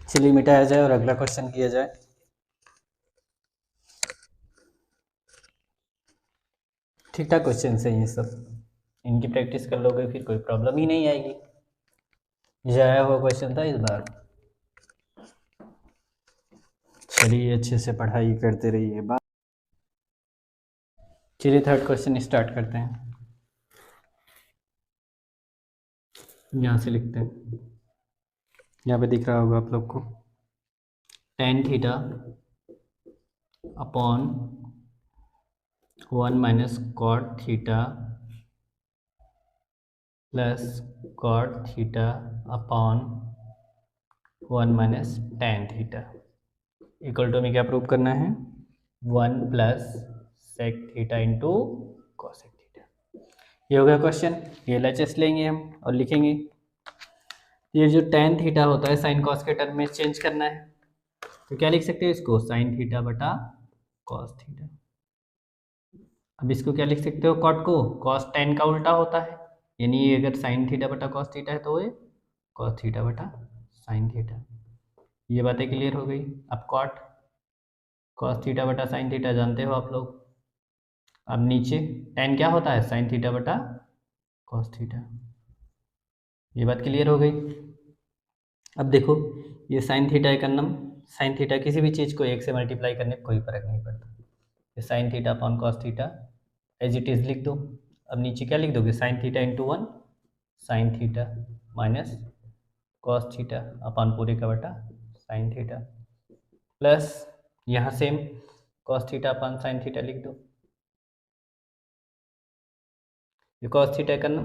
चलिए मिटाया जाए और अगला क्वेश्चन किया जाए। ठीक ठाक क्वेश्चन है ये सब, इनकी प्रैक्टिस कर लोगे फिर कोई प्रॉब्लम ही नहीं आएगी। ये आया हुआ क्वेश्चन था इस बार। चलिए अच्छे से पढ़ाई करते रहिए। बात, चलिए थर्ड क्वेश्चन स्टार्ट करते हैं। यहाँ से लिखते हैं, यहाँ पे दिख रहा होगा आप लोग को, tan theta upon 1 minus cot theta plus cot theta upon 1 minus tan theta equal to में क्या प्रूव करना है, 1 plus sec theta into cosec theta. ये हो गया क्वेश्चन। ये एलएचएस लेंगे हम और लिखेंगे, ये जो tan थीटा होता है साइन कॉस के टर्म में चेंज करना है, तो क्या लिख सकते हैं इसको, साइन थीटा बटा कॉस थीटा। अब इसको क्या लिख सकते हो, कॉट को कॉस tan का उल्टा होता है, यानी ये अगर साइन थीटा बटा कॉस थीटा है तो ये कॉस थीटा बटा साइन थीटा। ये बातें क्लियर हो गई। अब कॉट कॉस थीटा बटा साइन थीटा जानते हो आप लोग। अब नीचे tan क्या होता है, साइन थीटा बटा कॉस थीटा। ये बात क्लियर हो गई। अब देखो, ये साइन थीटा एक अन्नम, साइन थीटा किसी भी चीज़ को एक से मल्टीप्लाई करने में कोई फर्क नहीं पड़ता। ये sine theta upon cos theta as it is लिख दो। अब नीचे क्या लिख दोगे, sine theta into 1 sine theta minus cos theta upon पूरे का बटा साइन थीटा प्लस यहाँ same cos theta upon sine theta लिख दो। ये कॉस थीटा करना,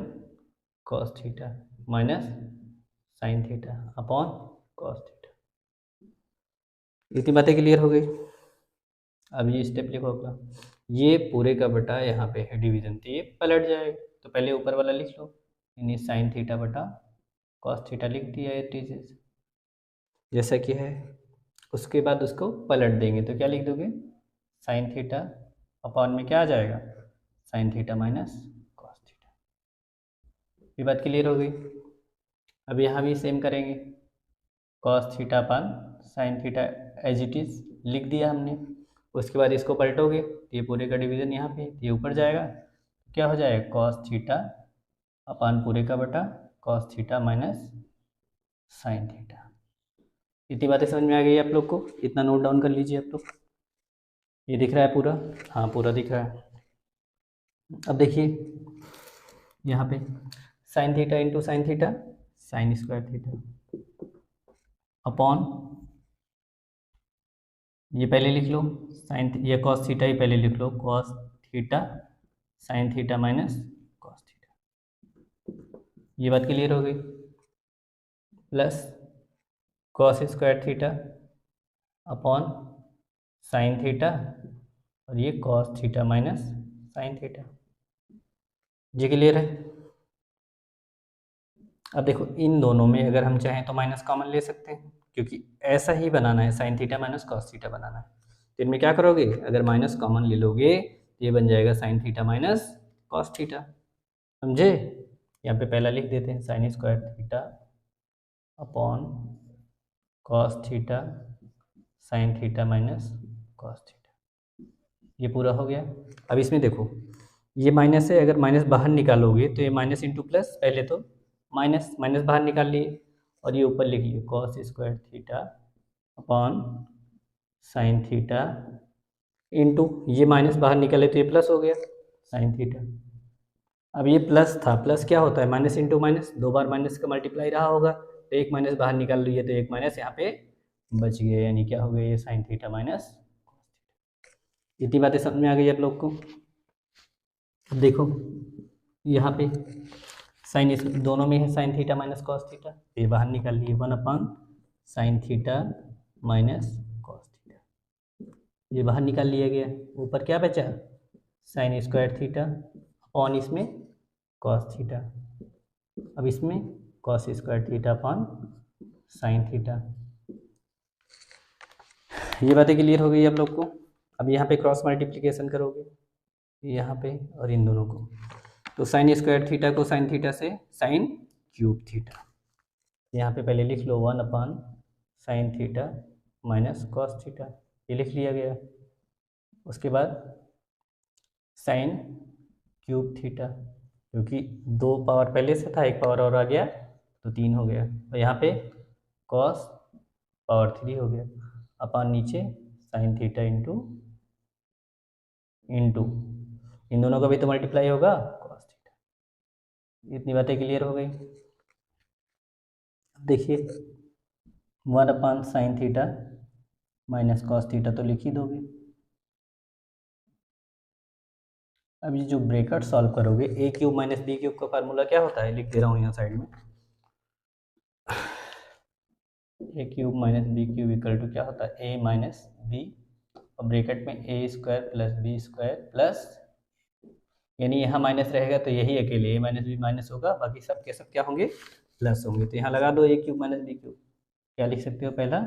cos theta minus sine theta upon cos theta. इतनी बातें क्लियर हो गई। अब ये स्टेप लिखो अपना, ये पूरे का बटा यहाँ पे है डिवीजन, तो ये पलट जाएगा, तो पहले ऊपर वाला लिख लो, यानी साइन थीटा बटा कॉस थीटा लिख दिया है टीचर्स जैसा कि है। उसके बाद उसको पलट देंगे तो क्या लिख दोगे, साइन थीटा अपॉन में क्या आ जाएगा, sign theta minus cos theta. ये बात क्लियर हो गई। अब यहाँ भी सेम करेंगे, cos theta upon sine theta as it is लिख दिया हमने। उसके बाद इसको पलटोगे तो ये पूरे का डिवीजन यहाँ पे, ये ऊपर जाएगा, क्या हो जाएगा, कॉस थीटा अपॉन पूरे का बटा cos theta minus sine theta. इतनी बातें समझ में आ गई आप लोग को, इतना नोट डाउन कर लीजिए आप लोग। ये दिख रहा है पूरा, हाँ पूरा दिख रहा है। अब देखिए यहाँ पे sine theta into sine theta sine square theta upon, ये पहले लिख लो साइन, ये कॉस थीटा ही पहले लिख लो, cos theta sine theta minus cos theta. ये बात क्लियर हो गई। Plus cos square theta upon sine theta और ये cos theta minus sine theta. ये क्लियर है। अब देखो इन दोनों में अगर हम चाहें तो माइनस कॉमन ले सकते हैं, क्योंकि ऐसा ही बनाना है, sine theta minus cos theta बनाना है। तो इनमें क्या करोगे, अगर माइनस कॉमन ले लोगे तो ये बन जाएगा sign theta minus cos theta, समझे। यहाँ पे पहला लिख देते हैं, sine square theta upon cos theta sine theta minus cos theta. ये पूरा हो गया। अब इसमें देखो ये माइनस है, अगर माइनस बाहर निकालोगे तो ये माइनस इंटू प्लस, पहले तो माइनस माइनस बाहर निकाल लिए और ये ऊपर लिख लिए cos square theta upon sine theta into, ये माइनस बाहर निकाले तो ये प्लस हो गया साइन थीटा। अब ये प्लस था, प्लस क्या होता है, माइनस इंटू माइनस, दो बार माइनस का मल्टीप्लाई रहा होगा, तो एक माइनस बाहर निकाल लिए तो एक माइनस यहाँ पे बच गया, यानी क्या हो गया, ये साइन थीटा माइनस। इतनी बातें समझ में आ गई आप लोग को। अब देखो यहाँ पे साइन इस दोनों में है, sine theta minus cos theta, तो ये बाहर निकाल लिए 1 upon sine theta minus cos theta, ये बाहर निकाल लिया गया। ऊपर क्या बचा, साइन स्क्वायर थीटा अपॉन इसमें कॉस थीटा, अब इसमें cos square theta upon sine theta. ये बातें क्लियर हो गई आप लोग को। अब यहाँ पे क्रॉस मल्टीप्लिकेशन करोगे यहाँ पे और इन दोनों को, तो साइन स्क्वायर थीटा को साइन थीटा से साइन क्यूब थीटा, यहाँ पे पहले लिख लो 1 upon sine theta minus cos theta, ये लिख लिया गया। उसके बाद साइन क्यूब थीटा, क्योंकि 2 पावर पहले से था, 1 पावर और आ गया तो 3 हो गया, और यहाँ पे कॉस पावर 3 हो गया अपॉन नीचे साइन थीटा इंटू इन दोनों का भी तो मल्टीप्लाई होगा कॉस थीटा। इतनी बातें क्लियर हो गई। देखिए 1/sin theta minus cos theta तो लिख ही दोगे। अब ये जो ब्रेकेट सॉल्व करोगे, ए क्यूब माइनस बी क्यूब का फार्मूला क्या होता है, लिख दे रहा हूँ यहाँ साइड में। A cube minus B cube equal to क्या होता है, ए माइनस बी, और ब्रेकेट में A square plus B square plus, यानी यहाँ माइनस रहेगा तो यही अकेले ए माइनस बी माइनस होगा, बाकी सब के सब क्या होंगे, प्लस होंगे। तो यहाँ लगा दो A cube minus B cube, क्या लिख सकते हो, पहला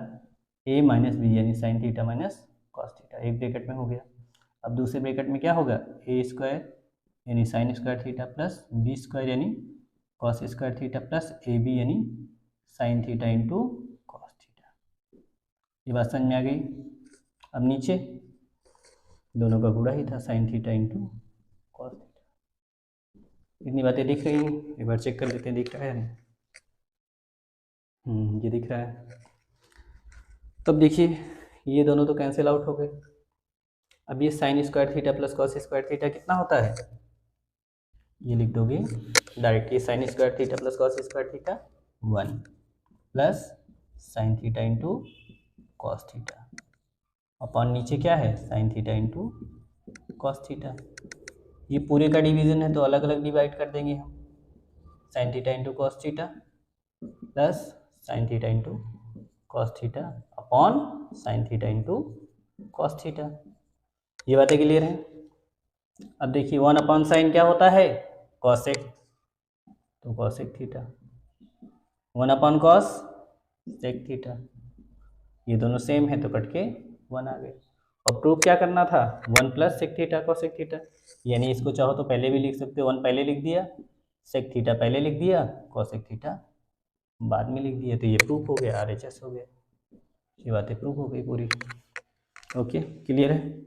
ए माइनस बी यानी sine theta minus cos theta, एक ब्रेकेट में हो गया। अब दूसरे ब्रेकेट में क्या होगा, ए स्क्वायर यानी sine square theta plus B square यानी cos square theta plus A B यानी sine theta into cos theta. ये बात समझ में आ गई। अब नीचे दोनों का गुणा ही था, sign theta into cos theta. इतनी बातें दिख रही हैं, एक बार चेक कर लेते हैं दिख रहा है नहीं। ये दिख रहा है। तब देखिए ये दोनों तो कैंसिल आउट हो गए। अब ये sign square theta plus cos square theta कितना होता है, ये लिख दोगे डायरेक्ट, ये sign square theta plus cos square theta 1 plus sine theta into cos theta upon नीचे क्या है, sine theta into cos theta. ये पूरे का डिवीजन है तो अलग अलग डिवाइड कर देंगे हम, sign theta into cos theta plus sine theta into cos theta upon sine theta into cos theta. ये बातें क्लियर हैं। अब देखिए 1 अपॉन साइन क्या होता है, कॉसेक, तो cosec theta, 1 upon cos sec theta, ये दोनों सेम है तो कट के 1 आ गए। और प्रूफ क्या करना था, 1 plus sec theta cosec theta, यानी इसको चाहो तो पहले भी लिख सकते हो, 1 पहले लिख दिया, सेक थीटा पहले लिख दिया, कॉसेक थीटा बाद में लिख दिया, तो ये प्रूफ हो गया, RHS हो गया। ये बातें प्रूफ हो गई पूरी। ओके क्लियर है।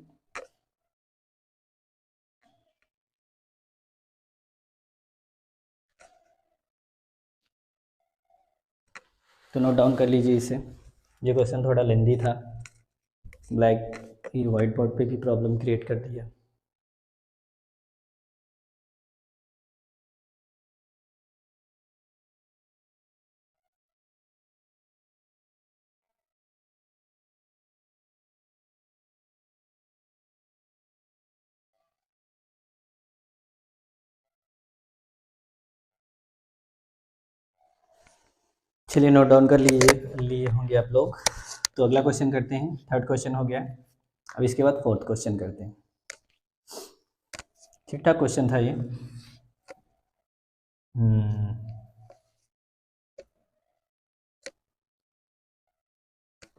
तो नोट डाउन कर लीजिए इसे। ये क्वेश्चन थोड़ा लेंदी था, ब्लैक ये वाइट बोर्ड पे भी प्रॉब्लम क्रिएट कर दिया। चलिए नोट डाउन कर लिए होंगे आप लोग। तो अगला क्वेश्चन करते हैं, थर्ड क्वेश्चन हो गया। अब इसके बाद फोर्थ क्वेश्चन करते हैं। ठीक ठाक क्वेश्चन था ये।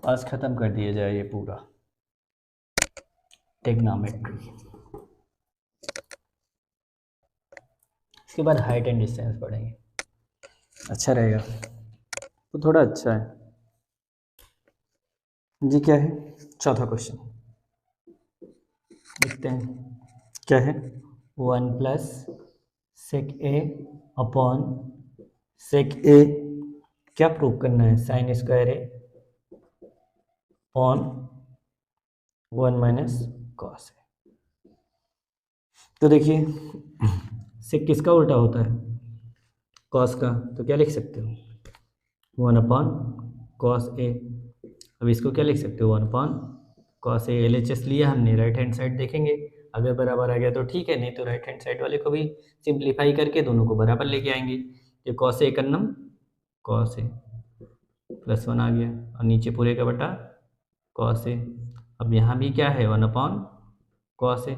आज खत्म कर दिया जाए ये पूरा ट्रिग्नोमेट्री। इसके बाद हाइट एंड डिस्टेंस पढ़ेंगे, अच्छा रहेगा। तो थोड़ा अच्छा है जी। क्या है, चौथा क्वेश्चन देखते हैं क्या है। 1 प्लस सेक ए अपॉन सेक ए, क्या प्रूव करना है, sine square A upon 1 minus cos ए। तो देखिए सेक किसका उल्टा होता है, कॉस का, तो क्या लिख सकते हो 1 अपॉन कॉस ए। अब इसको क्या लिख सकते हो 1 अपॉन कॉस ए। LHS लिया हमने, राइट हैंड साइड देखेंगे, अगर बराबर आ गया तो ठीक है, नहीं तो राइट हैंड साइड वाले को भी सिंप्लीफाई करके दोनों को बराबर लेके आएंगे। ये cos A करनम cos A plus 1 आ गया, और नीचे पूरे का बटा कॉस ए। अब यहाँ भी क्या है 1 अपॉन कॉस ए।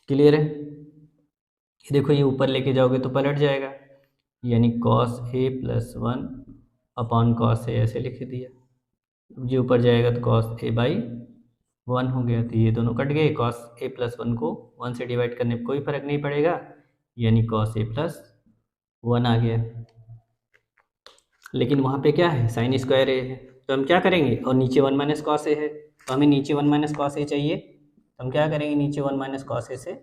क्लियर है। ये देखो ये ऊपर लेके जाओगे तो पलट जाएगा, यानी cos A plus 1 upon cos ए ऐसे लिख दिया। अब ये ऊपर जाएगा तो कॉस ए बाई 1 हो गया, तो ये दोनों कट गए। कॉस ए प्लस 1 को 1 से डिवाइड करने पर कोई फर्क नहीं पड़ेगा, यानी कॉस ए प्लस 1 आ गया। लेकिन वहाँ पे क्या है, साइन स्क्वायर ए है, तो हम क्या करेंगे, और नीचे 1 माइनस कॉस ए है, तो हमें नीचे 1 माइनस कॉस ए चाहिए, तो हम क्या करेंगे, नीचे 1 माइनस कॉस ए से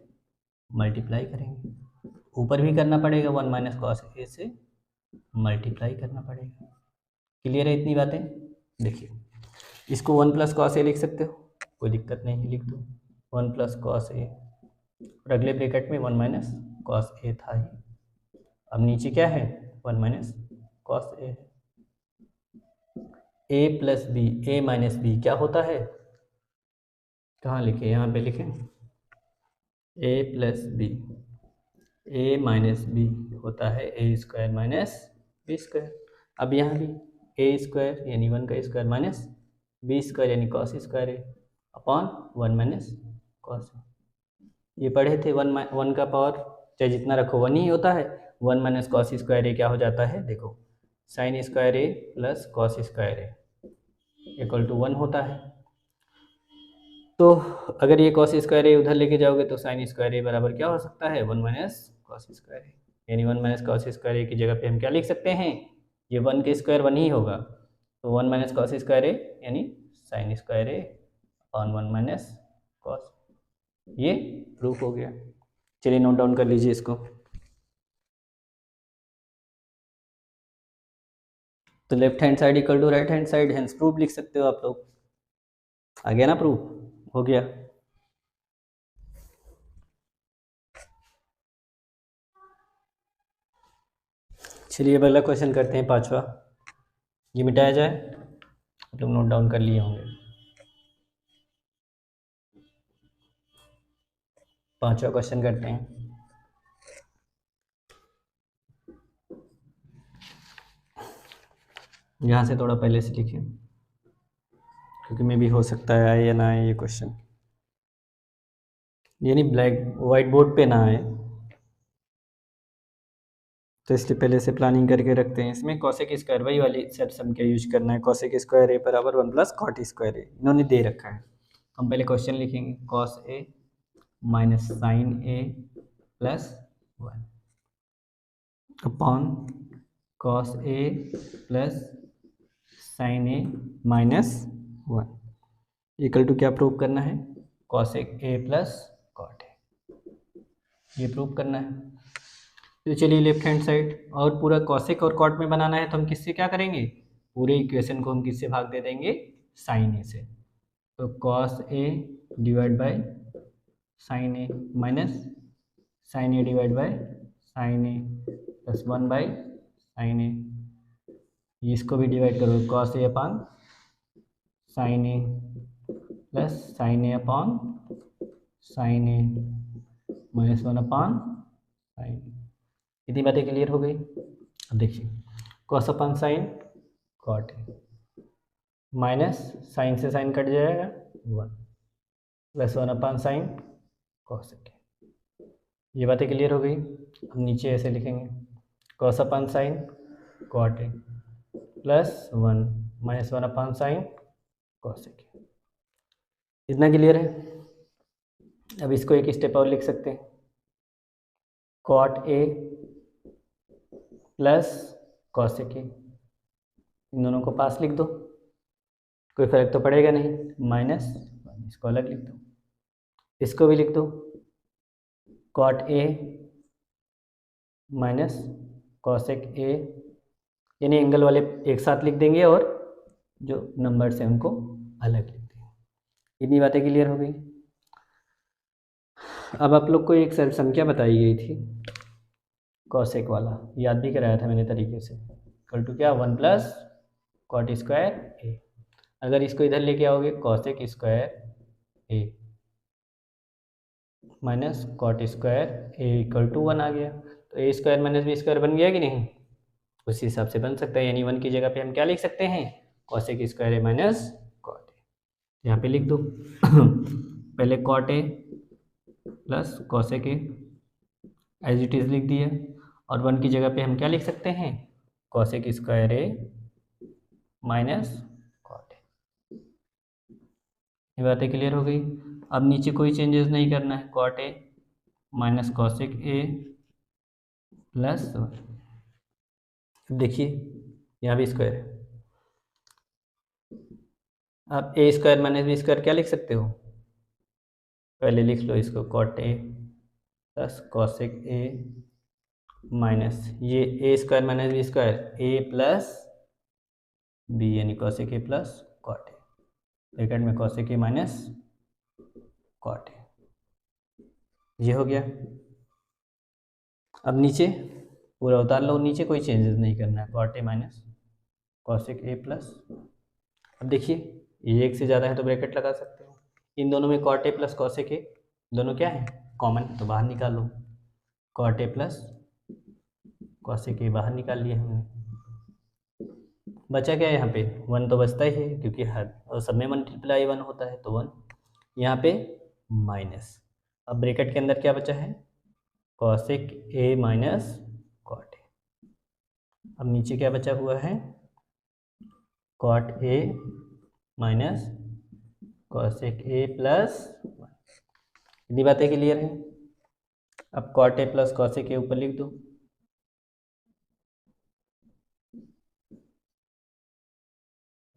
मल्टीप्लाई करेंगे। ऊपर भी करना पड़ेगा, 1 माइनस कॉस ए से मल्टीप्लाई करना पड़ेगा। क्लियर है इतनी बातें। देखिए इसको 1 प्लस कॉस ए लिख सकते हो, कोई दिक्कत नहीं है, लिख दो 1 प्लस कॉस ए, और अगले ब्रैकेट में 1 माइनस कॉस ए था ही। अब नीचे क्या है 1 minus cos A plus B, A minus b क्या होता है, कहाँ लिखे, यहाँ पे लिखें, ए plus B, A minus B होता है a square minus B square. अब यहाँ भी ए स्क्वायर यानी 1 का स्क्वायर माइनस बी स्क्वायर यानी कॉस स्क्वायर है अपॉन 1 माइनस कॉस। ये पढ़े थे 1 का पावर चाहे जितना रखो 1 ही होता है। 1 माइनस कॉस स्क्वायर ए क्या हो जाता है, देखो sine square A plus cos square A equal to 1 होता है। तो अगर ये कॉस स्क्वायर ए उधर लेके जाओगे तो साइन स्क्वायर ए बराबर क्या हो सकता है, 1 माइनस कॉस स्क्वायर ए, यानी 1 माइनस कॉस स्क्वायर ए की जगह पे हम क्या लिख सकते हैं, ये 1 के स्क्वायर 1 ही होगा, तो 1 माइनस कॉस स्क्वायर ए यानी sine square A on 1 minus cos. ये प्रूफ हो गया। चलिए नोट डाउन कर लीजिए इसको। तो left hand side equal to right hand side, hence proof लिख सकते हो आप लोग। आ गया ना प्रूफ, हो गया। चलिए अगला क्वेश्चन करते हैं, 5वां। ये मिटाया जाए, आप लोग नोट डाउन कर लिए होंगे। 5वां क्वेश्चन करते हैं। यहाँ से थोड़ा पहले से लिखिए क्योंकि मे भी हो सकता है आए या ना आए ये क्वेश्चन, यानी ब्लैक वाइट बोर्ड पे ना आए, तो इसलिए पहले से प्लानिंग करके रखते हैं। इसमें कॉसेक स्क्वायर वही वाली सेट सम का यूज करना है, कॉसेक स्क्वायर ए बराबर 1 प्लस कॉट स्क्वायर ए इन्होंने दे रखा है। हम पहले क्वेश्चन लिखेंगे, cos A minus sine A plus 1 upon cos A plus sine A minus 1 equal to क्या प्रूव करना है, cosec A plus cot A, ये प्रूव करना है। तो चलिए लेफ्ट हैंड साइड और पूरा कॉसेक और कॉट में बनाना है, तो हम किससे क्या करेंगे, पूरे इक्वेशन को हम किससे भाग दे देंगे, साइन ए से। तो cos A divide by sine A minus sine A divide by sine A plus 1 by sine A, इसको भी डिवाइड करो, cos A upon sine A plus sine A upon sine A minus 1 upon sine A. इतनी बातें clear हो गई। अब देखिए cos upon sine cot A minus sine से साइन कट जाएगा 1 plus 1 upon sine cos A, ये बातें क्लियर हो गई। अब नीचे ऐसे लिखेंगे, cos upon sine cot A plus 1 minus 1 upon sine cos A, इतना क्लियर है। अब इसको एक स्टेप और लिख सकते हैं, cot A plus cosec A, इन दोनों को पास लिख दो, कोई फर्क तो पड़ेगा नहीं, माइनस इसको अलग लिख दो, इसको भी लिख दो, cot A minus cosec A, यानी एंगल वाले एक साथ लिख देंगे और जो नंबर्स हैं उनको अलग लिख देंगे। इतनी बातें क्लियर हो गई। अब आप लोग को एक संख्या बताई गई थी कॉसेक वाला, याद भी कराया था मैंने तरीके से, इक्वल टू क्या, 1 प्लस कॉट स्क्वायर ए। अगर इसको इधर लेके आओगे cosec square A minus cot square A equal to 1 आ गया, तो A square minus B square बन गया कि नहीं, उसी हिसाब से बन सकता है, यानी 1 की जगह पे हम क्या लिख सकते हैं, cosec square A minus cot A, यहाँ पे लिख दो पहले cot A plus cosec A as it is लिख दिया, और 1 की जगह पे हम क्या लिख सकते हैं, cosec square A minus cot A. ये बातें क्लियर हो गई। अब नीचे कोई चेंजेस नहीं करना है, cot A minus cosec A plus 1, देखिए यहाँ भी स्क्वायर है, आप A square minus B square क्या लिख सकते हो, पहले लिख लो इसको, cot A plus cosec A minus ये A square minus B square A plus B यानी cosec A plus cot A, bracket में cosec A minus cot A, ये हो गया। अब नीचे पूरा उतार लो नीचे, कोई चेंजेस नहीं करना है। Cot A minus cosec A plus, अब देखिए ये एक से ज़्यादा है तो ब्रैकेट लगा सकते हो। इन दोनों में cot A plus cosec A दोनों क्या है, कॉमन है, तो बाहर निकालो। Cot A plus cosec A बाहर निकाल लिया हमने। बचा क्या है यहाँ पे, वन तो बचता ही है क्योंकि हर और सब में मल्टीप्लाई वन होता है, तो वन। यहाँ पे माइनस, अब ब्रैकेट के अंदर क्या बचा है, cosec A minus cot A. अब नीचे क्या बचा हुआ है, cot A minus cosec A plus one. इतनी बातें क्लियर है। अब cot A plus cosec A ऊपर लिख दो,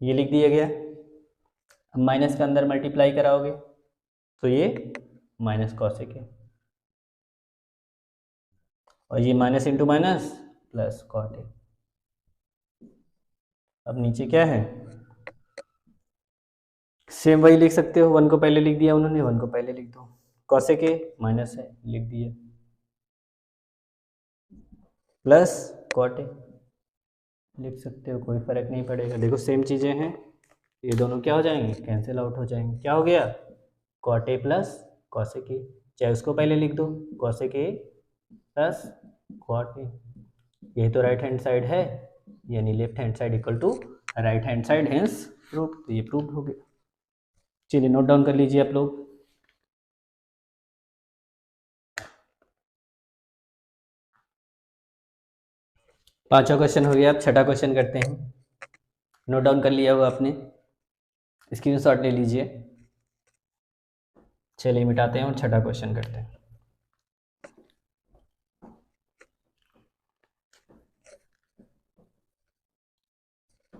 ये लिख दिया गया। अब माइनस के अंदर मल्टीप्लाई कराओगे तो ये माइनस कॉसेक है, और ये minus into minus plus cot है। अब नीचे क्या है, सेम वही लिख सकते हो, वन को पहले लिख दिया उन्होंने, वन को पहले लिख दो। कॉसेक ए माइनस है लिख दिया, प्लस कॉट ए लिख सकते हो, कोई फर्क नहीं पड़ेगा। देखो सेम चीजें हैं, ये दोनों क्या हो जाएंगे, कैंसिल आउट हो जाएंगे। क्या हो गया, cot A plus cosec A, चाहे उसको पहले लिख दो, cosec A plus cot A. यही तो राइट हैंड साइड है, यानी left hand side equal to right hand side, hence proof. तो ये प्रूफ हो गया। चलिए नोट डाउन कर लीजिए आप लोग। पांचवा क्वेश्चन हो गया, अब छठा क्वेश्चन करते हैं। नोट डाउन कर लिया होगा आपने, स्क्रीनशॉट ले लीजिए। चलिए मिटाते हैं और छठा क्वेश्चन करते हैं।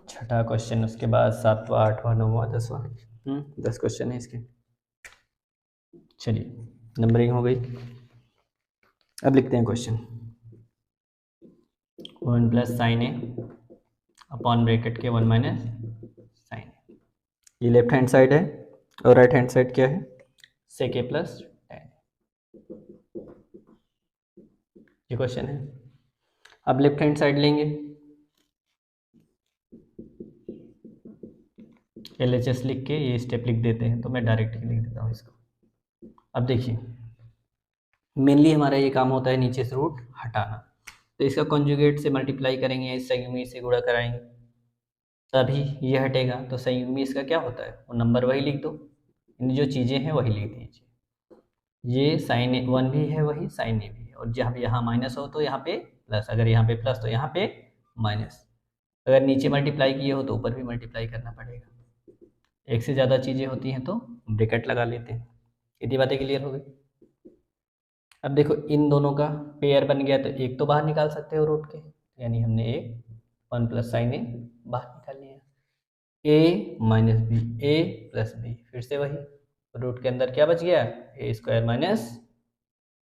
छठा क्वेश्चन, उसके बाद सातवां, आठवां, नौवां, दसवां, 10 क्वेश्चन है इसके। चलिए नंबरिंग हो गई। अब लिखते हैं question. 1 plus sine A upon bracket के 1 माइनस साइन ए। ये लेफ्ट हैंड साइड है और राइट हैंड साइड क्या है, सेक ए प्लस टेन। ये क्वेश्चन है। अब लेफ्ट हैंड साइड लेंगे, LHS लिख के ये स्टेप लिख देते हैं, तो मैं डायरेक्ट ही लिख देता हूँ इसको। अब देखिए मेनली हमारा ये काम होता है नीचे से रूट हटाना, तो इसका कॉन्जुगेट से मल्टीप्लाई करेंगे, संयुग्मी से गुणा कराएंगे तभी ये हटेगा। तो संयुग्मी इसका क्या होता है, वो नंबर वही लिख दो, इन जो चीज़ें हैं वही लिख दीजिए। ये साइन ए वन भी है वही, साइन ए भी है, और जब यहाँ माइनस हो तो यहाँ पे प्लस, अगर यहाँ पे प्लस तो यहाँ पे माइनस। अगर नीचे मल्टीप्लाई किए हो तो ऊपर भी मल्टीप्लाई करना पड़ेगा। एक से ज़्यादा चीज़ें होती हैं तो ब्रैकेट लगा लेते हैं। इतनी बातें क्लियर हो गई। अब देखो इन दोनों का पेयर बन गया, तो एक तो बाहर निकाल सकते हो रूट के, यानी हमने एक 1 प्लस साइन ए बाहर निकाल लिया। A minus B, A plus B, फिर से वही, रूट के अंदर क्या बच गया, A square minus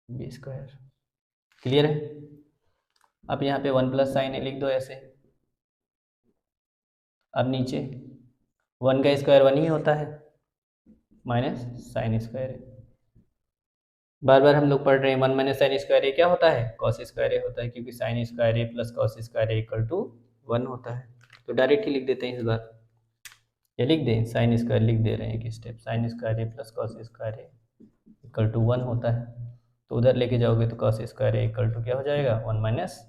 B square. Clear है। अब यहाँ पे 1 प्लस साइन ए लिख दो ऐसे। अब नीचे 1 का स्क्वायर 1 ही होता है, माइनस साइन स्क्वायर है। बार बार हम लोग पढ़ रहे हैं, 1 माइनस साइन स्क्वायर ए क्या होता है, कॉस स्क्वायर ए होता है, क्योंकि sine square A plus cos square A equal to 1 होता है। तो डायरेक्ट ही लिख देते हैं इस बार, ये लिख दें, साइन स्क्वायर लिख दे रहे हैं एक step, sine square A plus cos square A equal to 1 होता है। तो उधर लेके जाओगे तो cos square A equal to क्या हो जाएगा, 1 माइनस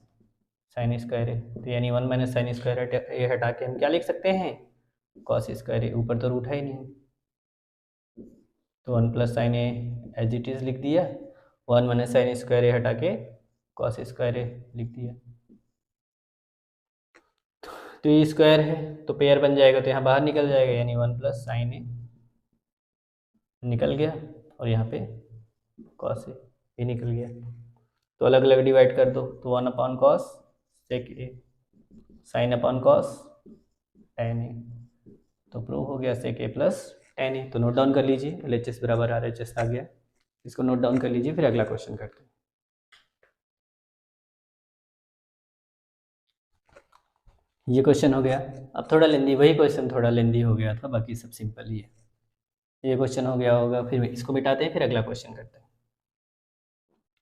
साइन स्क्वायर ए। तो यानी 1 माइनस साइन स्क्वायर ए हटा के हम क्या लिख सकते हैं, कॉस स्क्वायर ए। ऊपर तो रूट है ही नहीं, तो 1 plus sine A as it is लिख दिया, 1 माइनस साइन स्क्वायर ए हटा के कॉस स्क्वायर ए लिख दिया। तो ये स्क्वायर है तो पेयर बन जाएगा, तो यहाँ बाहर निकल जाएगा, यानी 1 प्लस साइन ए निकल गया, और यहाँ पे कॉस ए ये निकल गया। तो अलग अलग डिवाइड कर दो, तो 1 अपॉन कॉस सेक ए, साइन अपॉन कॉस टेन ए, तो प्रूव हो गया सेक ए प्लस टेन ए। तो नोट डाउन कर लीजिए, LHS बराबर RHS आ गया, इसको नोट डाउन कर लीजिए, फिर अगला क्वेश्चन करते हैं। ये क्वेश्चन हो गया। अब थोड़ा लेंदी, वही क्वेश्चन थोड़ा लेंदी हो गया था, बाकी सब सिंपल ही है। ये क्वेश्चन हो गया होगा, फिर इसको मिटाते हैं, फिर अगला क्वेश्चन करते हैं।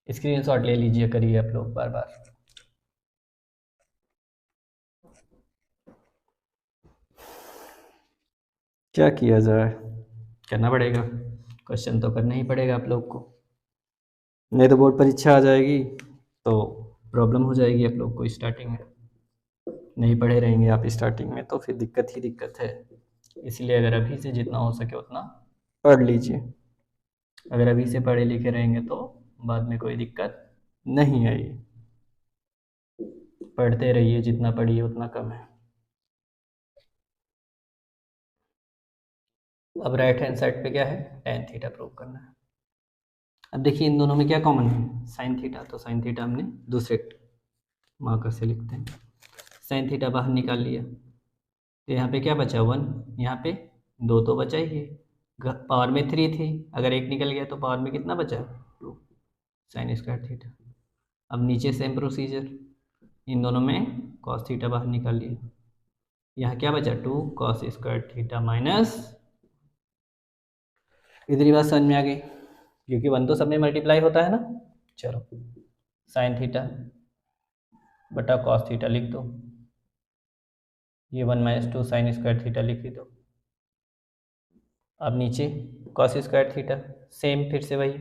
स्क्रीनशॉट ले लीजिए, करिए आप लोग बार बार। क्या किया जाए, करना पड़ेगा, क्वेश्चन तो करना ही पड़ेगा आप लोग को, नहीं तो बोर्ड परीक्षा आ जाएगी तो प्रॉब्लम हो जाएगी आप लोग को। स्टार्टिंग में नहीं पढ़े रहेंगे आप स्टार्टिंग में तो फिर दिक्कत ही दिक्कत है। इसलिए अगर अभी से जितना हो सके उतना पढ़ लीजिए। अगर अभी से पढ़े लिखे रहेंगे तो बाद में कोई दिक्कत नहीं आएगी। पढ़ते रहिए, जितना पढ़िए उतना कम है। अब राइट हैंड साइड पे क्या है, tan थीटा प्रूव करना है। अब देखिए इन दोनों में क्या कॉमन है, साइन थीटा, तो साइन थीटा हमने दूसरे मार्कर से लिखते हैं। साइन थीटा बाहर निकाल लिया तो यहाँ पे क्या बचा 1, यहाँ पे 2 तो बचा ही है, पावर में 3 थी, अगर 1 निकल गया तो पावर में कितना बचा 2 साइन स्क्वायर थीटा। अब नीचे सेम प्रोसीजर, इन दोनों में कॉस थीटा बाहर निकाल लिया, यहाँ क्या बचा 2 कॉस स्क्वायर थीटा माइनस, इतनी बात समझ में आ गई, क्योंकि 1 तो सब में मल्टीप्लाई होता है ना। चलो साइन थीटा बटा कॉस थीटा लिख दो, ये 1 - 2 साइन स्क्वायर थीटा लिख दो। अब नीचे कॉस स्क्वायर थीटा, सेम फिर से वही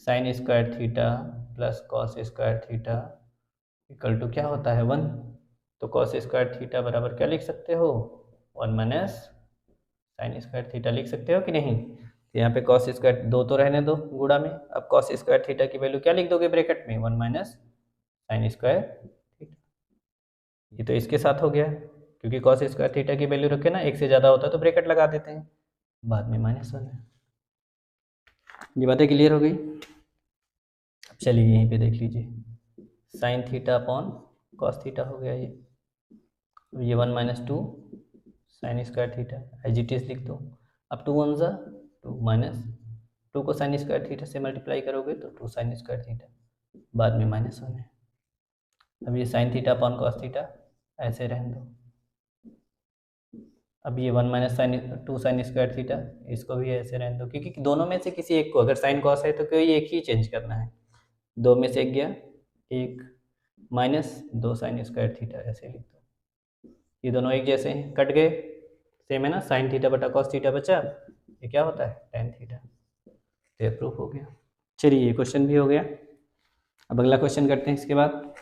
sine square theta plus cos square theta equal to क्या होता है 1, तो कॉस स्क्वायर थीटा बराबर क्या लिख सकते हो 1 माइनस साइन स्क्वायर थीटा लिख सकते हो कि नहीं। तो यहाँ पे कॉस स्क्वायर 2 तो रहने दो गुणा में, अब कॉस स्क्वायर थीटा की वैल्यू क्या लिख दोगे ब्रैकेट में 1 माइनस साइन स्क्वायर थीटा। ये तो इसके साथ हो गया, क्योंकि कॉस स्क्वायर थीटा की वैल्यू रखे ना, 1 से ज़्यादा होता है तो ब्रैकेट लगा देते हैं, बाद में -1 है। ये बातें क्लियर हो गई। अब चलिए यहीं पे देख लीजिए, sine theta upon cos theta हो गया ये 1 - 2 sine square theta as it is लिख दो। अब 2 1 ज़ा 2 माइनस 2 को साइन स्क्वायर थीटा से मल्टीप्लाई करोगे तो 2 साइन स्क्वायर थीटा, बाद में -1 है। अब ये sine theta upon cos theta ऐसे रहने दो। अब ये 1 - साइन 2 साइन स्क्वायर थीटा, इसको भी ऐसे रहने दो, क्योंकि दोनों में से किसी एक को, अगर साइन कॉस है तो कोई एक ही चेंज करना है, 2 में से एक गया 1 माइनस 2 साइन स्क्वायर थीटा ऐसे लिख दो। ये दोनों एक जैसे हैं, कट गए, सेम है ना, साइन थीटा बटा कॉस थीटा बचा, ये क्या होता है tan थीटा। तो ये प्रूफ हो गया। चलिए ये क्वेश्चन भी हो गया। अब अगला क्वेश्चन करते हैं इसके बाद।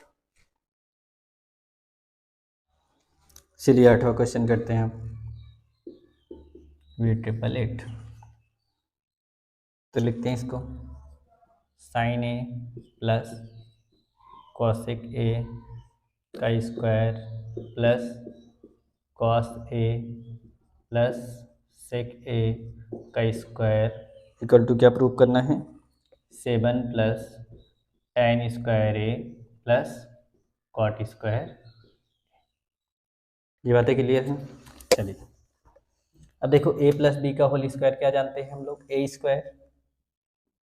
चलिए 8वां क्वेश्चन करते हैं हम, V888। तो लिखते हैं इसको, sine A plus cosec A का square plus cos A plus sec A का स्क्वायर इक्वल टू क्या प्रूव करना है 7 प्लस tan स्क्वायर ए प्लस कॉट स्क्वायर। ये बातें क्लियर हैं। चलिए अब देखो a प्लस बी का होल स्क्वायर क्या जानते हैं हम लोग, ए स्क्वायर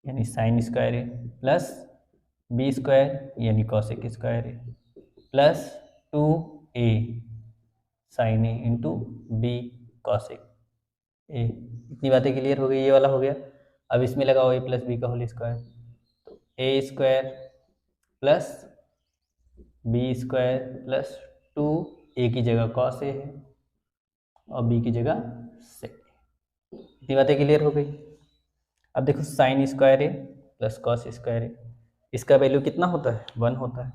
यानी साइन स्क्वायर ए प्लस बी स्क्वायर यानी cosec square A plus 2a sine A into B cosec ए। इतनी बातें क्लियर हो गई, ये वाला हो गया। अब इसमें लगाओ a प्लस बी का होल स्क्वायर, तो A square plus B square plus 2 A की जगह कॉस ए है और बी की जगह सेक। इतनी बातें क्लियर हो गई। अब देखो साइन स्क्वायर ए प्लस कॉस स्क्वायर ए, इसका वैल्यू कितना होता है 1 होता है,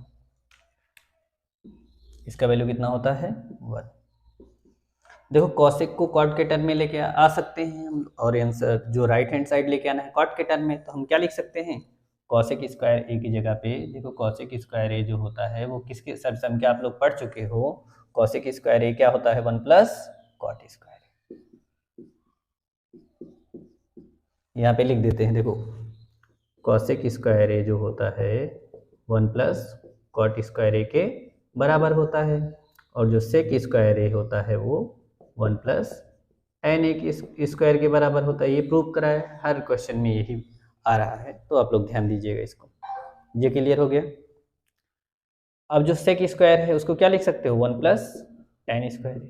इसका वैल्यू कितना होता है 1। देखो कॉसेक को कॉट के टर्म में लेके आ सकते हैं हम, और आंसर जो राइट हैंड साइड लेके आना है कॉट के टर्म में, तो हम क्या लिख सकते हैं कॉसेक स्क्वायर ए की जगह पे, देखो कॉसेक स्क्वायर ए जो होता है वो किसके सर सम के आप लोग पढ़ चुके हो, कॉसेक स्क्वायर ए क्या होता है 1 प्लस कॉट स्क्वायर। यहाँ पे लिख देते हैं, देखो कॉसेक स्क्वायर ए जो होता है 1 प्लस कॉट स्क्वायर ए के बराबर होता है, और जो सेक स्क्वायर ए होता है वो 1 प्लस tan ए के स्क्वायर के बराबर होता है। ये प्रूव करा है, हर क्वेश्चन में यही आ रहा है, तो आप लोग ध्यान दीजिएगा इसको। ये क्लियर हो गया। अब जो सेक स्क्वायर है उसको क्या लिख सकते हो 1 प्लस tan स्क्वायर ए।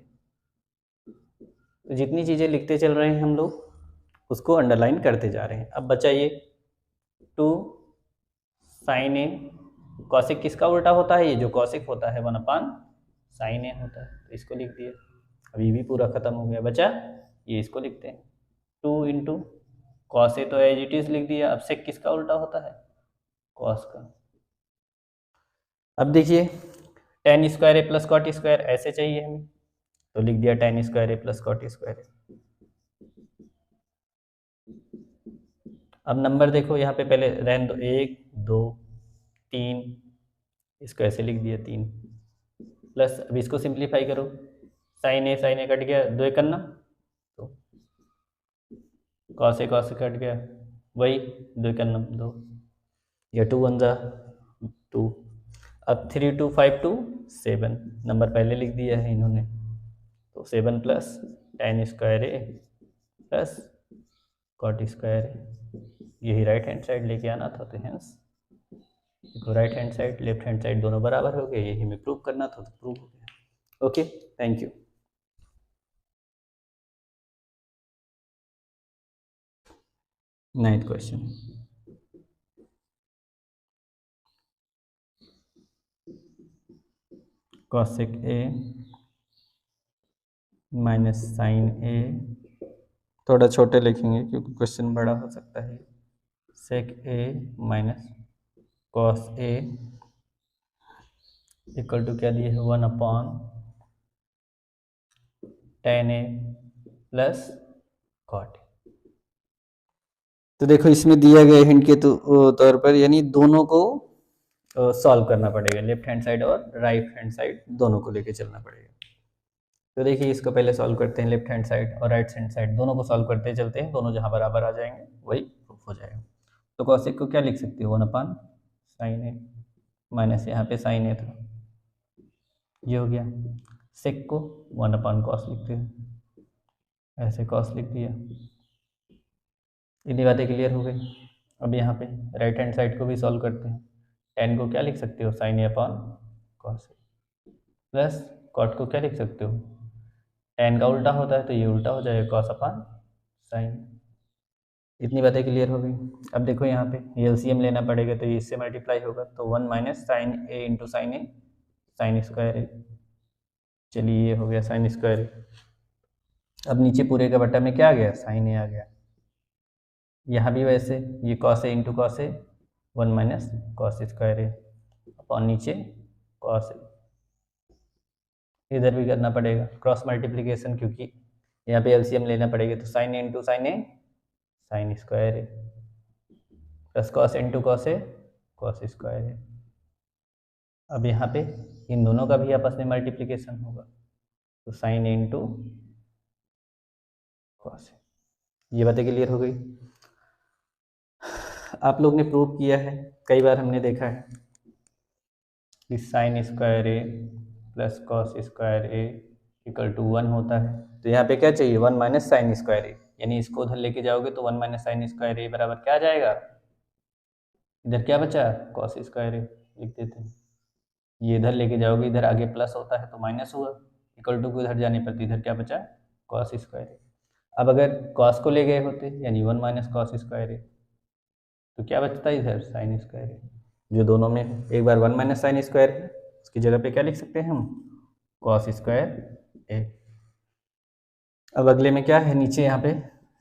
तो जितनी चीज़ें लिखते चल रहे हैं हम लोग उसको अंडरलाइन करते जा रहे हैं। अब बचा ये 2 साइन ए, कॉसेक किसका उल्टा होता है, ये जो कॉसेक होता है 1 अपान साइन ए होता है, तो इसको लिख दिया। अब ये भी पूरा खत्म हो गया, बचा ये इसको लिखते हैं 2 इंटू कॉस ए तो एज इट इज लिख दिया। अब सेक किसका उल्टा होता है? कॉस का। अब देखिए टेन स्क्वायर ए प्लस कॉट स्क्वायर ऐसे चाहिए हमें, तो लिख दिया टेन स्क्वायर ए प्लस कॉट स्क्वायर ए। अब नंबर देखो यहाँ पे पहले रहने दो, 1 2 3, इसको ऐसे लिख दिया 3 प्लस, अब इसको सिंप्लीफाई करो, साइन ए कट गया, 2 एक करना तो कॉस ए कट गया, वही 2 एक करना 2, या 2 1 जा 2। अब 3 2 5 2 7, नंबर पहले लिख दिया है इन्होंने, तो 7 प्लस टेन स्क्वायर ए प्लस कॉट स्क्वायर ए, यही राइट हैंड साइड लेके आना था, तो हेंस देखो right hand side left hand side दोनों बराबर हो गए, यही हमें प्रूव करना था, तो प्रूव हो गया। Okay, thank you. Ninth question, cosec A minus sine A, थोड़ा छोटे लिखेंगे क्योंकि क्वेश्चन बड़ा हो सकता है, sec A minus cos A equal to क्या दिए है 1 upon tan A plus cot. तो देखो इसमें दिया गया हिंट के तौर पर, यानी दोनों को सॉल्व करना पड़ेगा, लेफ्ट हैंड साइड और राइट हैंड साइड दोनों को लेके चलना पड़ेगा। तो देखिए इसको पहले सॉल्व करते हैं, लेफ्ट हैंड साइड और राइट हैंड साइड दोनों को सॉल्व करते चलते हैं, दोनों जहाँ बराबर आ जाएंगे वही प्रूफ हो जाएगा। तो कॉसेक को क्या लिख सकते हो 1 अपॉन साइन ए, माइनस यहाँ पे साइन ए था, ये हो गया। सेक को 1 अपॉन कॉस लिखते हैं, ऐसे कॉस लिख दिया। इतनी बातें क्लियर हो गई। अब यहाँ पे राइट हैंड साइड को भी सॉल्व करते हैं, टेन को क्या लिख सकते हो sign A upon cos A, plus cot को क्या लिख सकते हो, टेन का उल्टा होता है तो ये उल्टा हो जाएगा कॉस अपॉन साइन। इतनी बातें क्लियर हो गई। अब देखो यहाँ पे एलसीएम लेना पड़ेगा, तो ये इससे मल्टीप्लाई होगा, तो 1 minus sine A into sine A, sign square ए, चलिए ये हो गया साइन स्क्वायर ए। अब नीचे पूरे का बट्टा में क्या आ गया, साइन ए आ गया। यहाँ भी वैसे ये cos A into cos A, 1 minus cos square A upon नीचे कॉस ए, इधर भी करना पड़ेगा क्रॉस मल्टीप्लिकेशन, क्योंकि यहाँ पे एलसीएम लेना पड़ेगा, तो sign A into sine A sign square A plus cos into cos A cos square ए। अब यहाँ पे इन दोनों का भी आपस में मल्टीप्लिकेशन होगा, तो sign A into cos A. ये बातें क्लियर हो गई। आप लोग ने प्रूव किया है, कई बार हमने देखा है कि sine square A plus cos square A equal to 1 होता है। तो यहाँ पे क्या चाहिए 1 माइनस साइन स्क्वायर ए, यानी इसको उधर लेके जाओगे तो 1 माइनस साइन स्क्वायर ए बराबर क्या आ जाएगा, इधर क्या बचा कॉस स्क्वायर ए लिख देते हैं, ये इधर लेके जाओगे इधर आगे प्लस होता है तो माइनस हुआ, इक्वल टू को इधर जाने पर इधर क्या बचा कॉस स्क्वायर ए। अब अगर कॉस को ले गए होते यानी 1 माइनस कॉस स्क्वायर ए, तो क्या बचता है इधर साइन स्क्वायर ए, जो दोनों में एक बार 1 माइनस साइन स्क्वायर है उसकी जगह पे क्या लिख सकते हैं हम कॉस स्क्वायर ए। अब अगले में क्या है नीचे यहाँ पे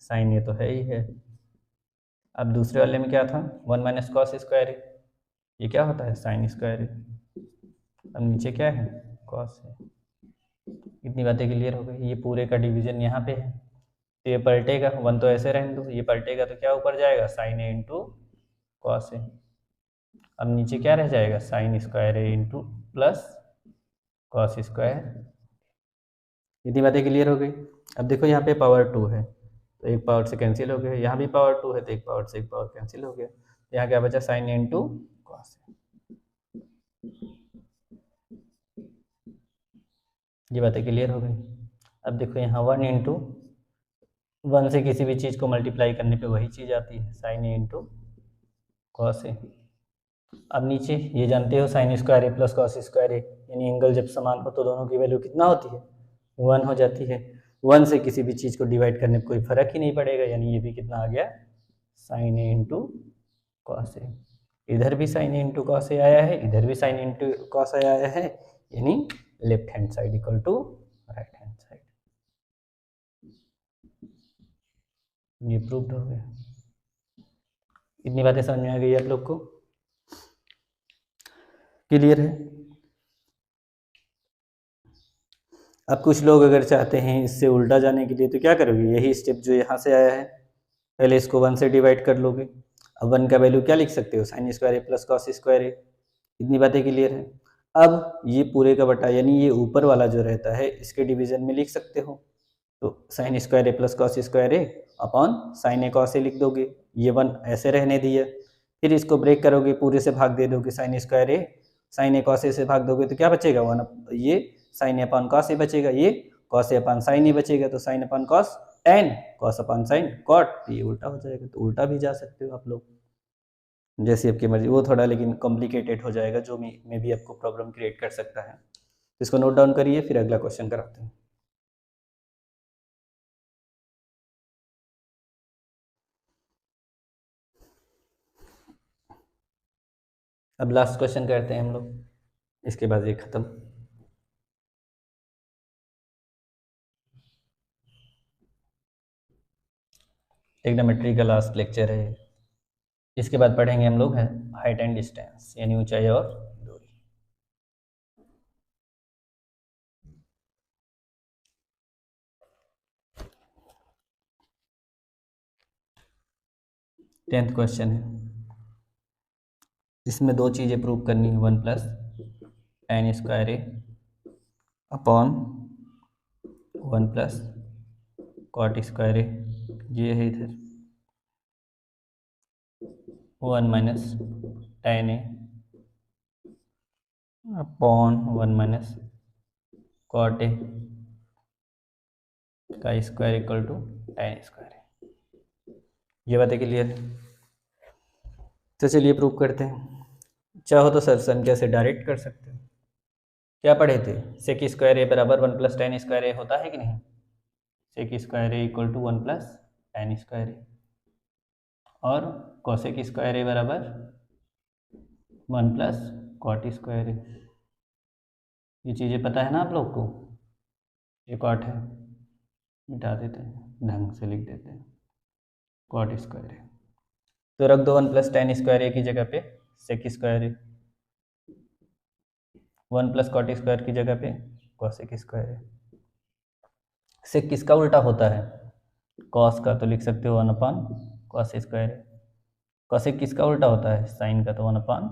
साइन ए तो है ही है। अब दूसरे वाले में क्या था 1 माइनस कॉस स्क्वायर ए, ये क्या होता है साइन स्क्वायर ए। अब नीचे क्या है कॉस है। इतनी बातें क्लियर हो गई। ये पूरे का डिवीजन यहाँ पे है, तो ये पलटेगा, 1 तो ऐसे रहने दो, ये पलटेगा तो क्या ऊपर जाएगा sign A into cos A. अब नीचे क्या रह जाएगा साइन स्क्वायर ए इंटू प्लस कॉस स्क्वायर। इतनी बातें क्लियर हो गई। अब देखो यहाँ पे पावर 2 है तो एक पावर से कैंसिल हो गया, यहाँ भी पावर 2 है तो एक पावर से एक पावर कैंसिल हो गया, यहाँ क्या बचा sign A into cos A. ये बातें क्लियर हो गई। अब देखो यहाँ 1 इंटू 1 से किसी भी चीज़ को मल्टीप्लाई करने पे वही चीज़ आती है sign A into cos A. अब नीचे ये जानते हो sign square A plus cos square A, यानी एंगल जब समान हो तो दोनों की वैल्यू कितना होती है 1 हो जाती है। 1 से किसी भी चीज़ को डिवाइड करने में कोई फर्क ही नहीं पड़ेगा, यानी ये भी कितना आ गया sign A into cos A. इधर भी sign A into cos A आया है, इधर भी साइन इंटू कॉस ए आया है, यानी left hand side equal to right hand side. ये प्रूव्ड हो गया। इतनी बातें समझ में आ गई आप लोग को? क्लियर है? अब कुछ लोग अगर चाहते हैं इससे उल्टा जाने के लिए तो क्या करोगे, यही स्टेप जो यहाँ से आया है, पहले इसको 1 से डिवाइड कर लोगे। अब 1 का वैल्यू क्या लिख सकते हो, साइन स्क्वायर ए प्लस कॉस स्क्वायर ए। इतनी बातें क्लियर है? अब ये पूरे का बटा यानी ये ऊपर वाला जो रहता है इसके डिवीजन में लिख सकते हो, तो sine square A plus cos square A upon sine A cos ए लिख दोगे। ये 1 ऐसे रहने दिया, फिर इसको ब्रेक करोगे, पूरे से भाग दे दोगे, sine square A sine A cos A से भाग दोगे तो क्या बचेगा, 1 ये sine A upon cos A बचेगा, ये cos A upon sine A बचेगा, तो sine upon cos tan, cos upon sine cot, तो ये उल्टा हो जाएगा। तो उल्टा भी जा सकते हो आप लोग, जैसी आपकी मर्जी। वो थोड़ा लेकिन कॉम्प्लिकेटेड हो जाएगा, जो में भी आपको प्रॉब्लम क्रिएट कर सकता है। इसको नोट डाउन करिए, फिर अगला क्वेश्चन कराते हैं। अब लास्ट क्वेश्चन करते हैं हम लोग, इसके बाद ये खत्म। ट्रिग्नोमेट्री का लास्ट लेक्चर है। इसके बाद पढ़ेंगे हम लोग है हाइट एंड डिस्टेंस, यानी ऊंचाई और दूरी। टेंथ क्वेश्चन है, इसमें दो चीज़ें प्रूव करनी है, 1 plus tan square A upon 1 plus cot square A, ये है इधर 1 minus tan A upon 1 minus cot A का square equal to tan square है। ये बातें क्लियर है? तो चलिए प्रूव करते हैं। चाहो तो सर संख्या से डायरेक्ट कर सकते हो। क्या पढ़े थे, सेक स्क्वायर ए बराबर 1 प्लस टेन स्क्वायर ए होता है कि नहीं? Sec square A equal to 1 plus tan square A, और कोसेक स्क्वायर ए बराबर 1 प्लस कॉट स्क्वायर ए। ये चीज़ें पता है ना आप लोग को? ये कॉट है, मिटा देते हैं, ढंग से लिख देते हैं, कॉट स्क्वायर ए। तो रख दो 1 प्लस टेन स्क्वायर ए की जगह पे सेक square A, 1 plus cot square की जगह पे कॉसेक स्क्वायर ए। सेक किसका उल्टा होता है? कॉस का, तो लिख सकते हो 1 अपान कॉस स्क्वायर ए। कॉसेक किसका उल्टा होता है? साइन का, तो 1 अपान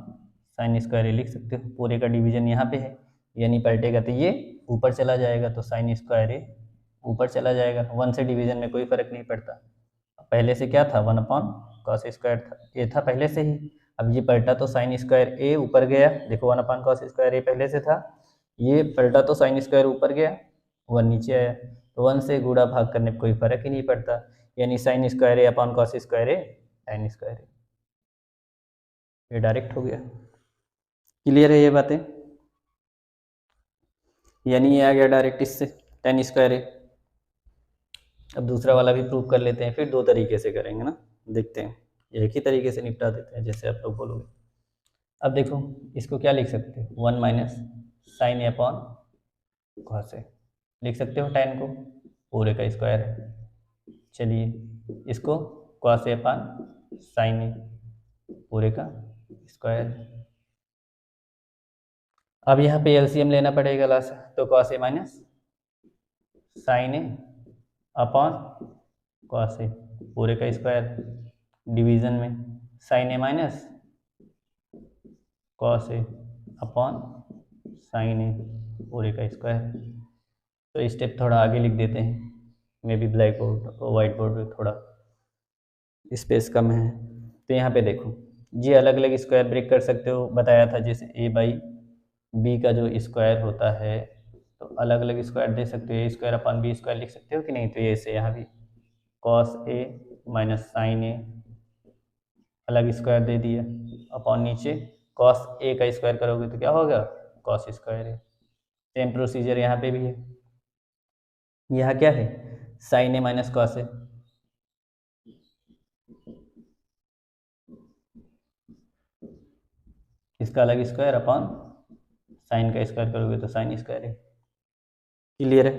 साइन स्क्वायर ए लिख सकते हो। पूरे का डिवीजन यहाँ पे है, यानी पलटेगा तो ये ऊपर चला जाएगा, तो साइन स्क्वायर ए ऊपर चला जाएगा। 1 से डिवीजन में कोई फर्क नहीं पड़ता। पहले से क्या था, 1 अपॉन कॉस स्क्वायर था, ए था पहले से ही। अब ये पलटा तो साइन स्क्वायर ए ऊपर गया, देखो 1 अपॉन कॉस स्क्वायर ए पहले से था, ये पलटा तो साइन स्क्वायर ऊपर गया, 1 नीचे आया। तो 1 से गुणा भाग करने में कोई फर्क ही नहीं पड़ता, यानी sine square A upon cos square A ten square A, ये डायरेक्ट हो गया। क्लियर है ये बातें? यानी ये आ गया डायरेक्ट इससे टेन स्क्वायर ए। अब दूसरा वाला भी प्रूव कर लेते हैं, फिर दो तरीके से करेंगे ना, देखते हैं। एक ही तरीके से निपटा देते हैं जैसे आप लोग बोलोगे। अब देखो इसको क्या लिख सकते हो, 1 minus sine A upon cos ए लिख सकते हो, टेन को पूरे का स्क्वायर है। चलिए इसको कॉस ए अपॉन साइन ए पूरे का स्क्वायर। अब यहाँ पे एलसीएम लेना पड़ेगा लास्ट, तो cos A minus sine A upon cos ए पूरे का स्क्वायर, डिवीजन में sign A minus cos A upon sine ए पूरे का स्क्वायर। तो स्टेप थोड़ा आगे लिख देते हैं, मे बी ब्लैक बोर्ड और वाइट बोर्ड में थोड़ा स्पेस कम है। तो यहाँ पे देखो ये अलग अलग स्क्वायर ब्रेक कर सकते हो, बताया था जैसे ए बाई बी का जो स्क्वायर होता है, तो अलग अलग स्क्वायर दे सकते हो, ए स्क्वायर अपॉन बी स्क्वायर लिख सकते हो कि नहीं? तो ये से यहाँ भी कॉस ए माइनस साइन ए अलग स्क्वायर दे दिया, अपॉन नीचे कॉस ए का स्क्वायर करोगे तो क्या होगा, कॉस स्क्वायर है। सेम प्रोसीजर यहाँ पे भी है। यहाँ क्या है, साइन ए माइनस कॉस ए, इसका अलग स्क्वायर अपॉन साइन का स्क्वायर करोगे तो साइन स्क्वायर है। क्लियर है?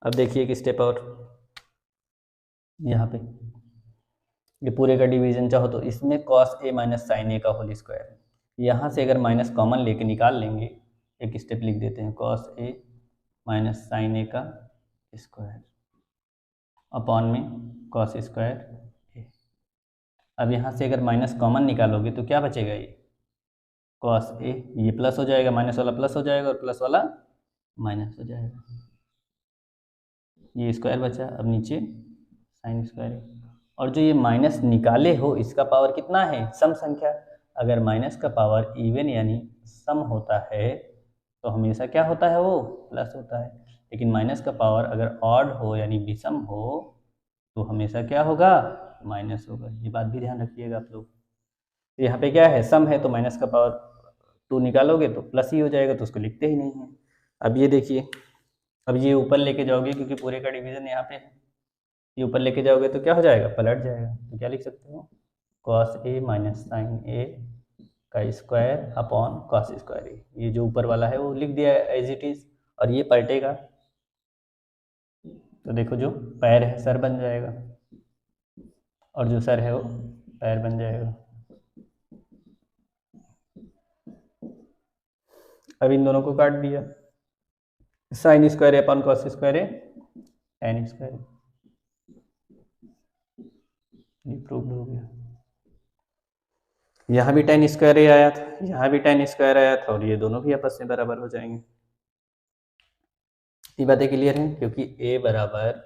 अब देखिए एक स्टेप और, यहाँ पे ये पूरे का डिवीजन चाहो तो इसमें कॉस ए माइनस साइन ए का होल स्क्वायर, यहाँ से अगर माइनस कॉमन लेके निकाल लेंगे, एक स्टेप लिख देते हैं, कॉस ए माइनस साइन ए का स्क्वायर अपॉन में कॉस स्क्वायर ए। अब यहाँ से अगर माइनस कॉमन निकालोगे तो क्या बचेगा, ये कॉस ए, ये प्लस हो जाएगा, माइनस वाला प्लस हो जाएगा और प्लस वाला माइनस हो जाएगा, ये स्क्वायर बचा। अब नीचे साइन स्क्वायर ए, और जो ये माइनस निकाले हो इसका पावर कितना है, सम संख्या। अगर माइनस का पावर इवन यानी सम होता है तो हमेशा क्या होता है, वो प्लस होता है। लेकिन माइनस का पावर अगर ऑड हो यानी विषम हो तो हमेशा क्या होगा, माइनस होगा। ये बात भी ध्यान रखिएगा आप लोग। यहाँ पे क्या है, सम है तो माइनस का पावर 2 निकालोगे तो प्लस ही हो जाएगा, तो उसको लिखते ही नहीं है। अब ये देखिए, अब ये ऊपर लेके जाओगे क्योंकि पूरे का डिवीजन यहाँ पे है, ये ऊपर लेके जाओगे तो क्या हो जाएगा, पलट जाएगा। तो क्या लिख सकते हो, कॉस ए माइनस साइन ए का square upon cos square A. ये जो ऊपर वाला है वो लिख दिया एज इट इज, और ये पलटेगा तो देखो जो पैर है सर बन जाएगा, और जो सर है वो पैर बन जाएगा। अब इन दोनों को काट दिया, sign square A upon cos square A tan square, ये प्रूव हो गया। यहाँ भी tan स्क्वायर ए आया था, यहाँ भी tan स्क्वायर आया था, और ये दोनों भी आपस में बराबर हो जाएंगे। ये बातें क्लियर हैं, क्योंकि a बराबर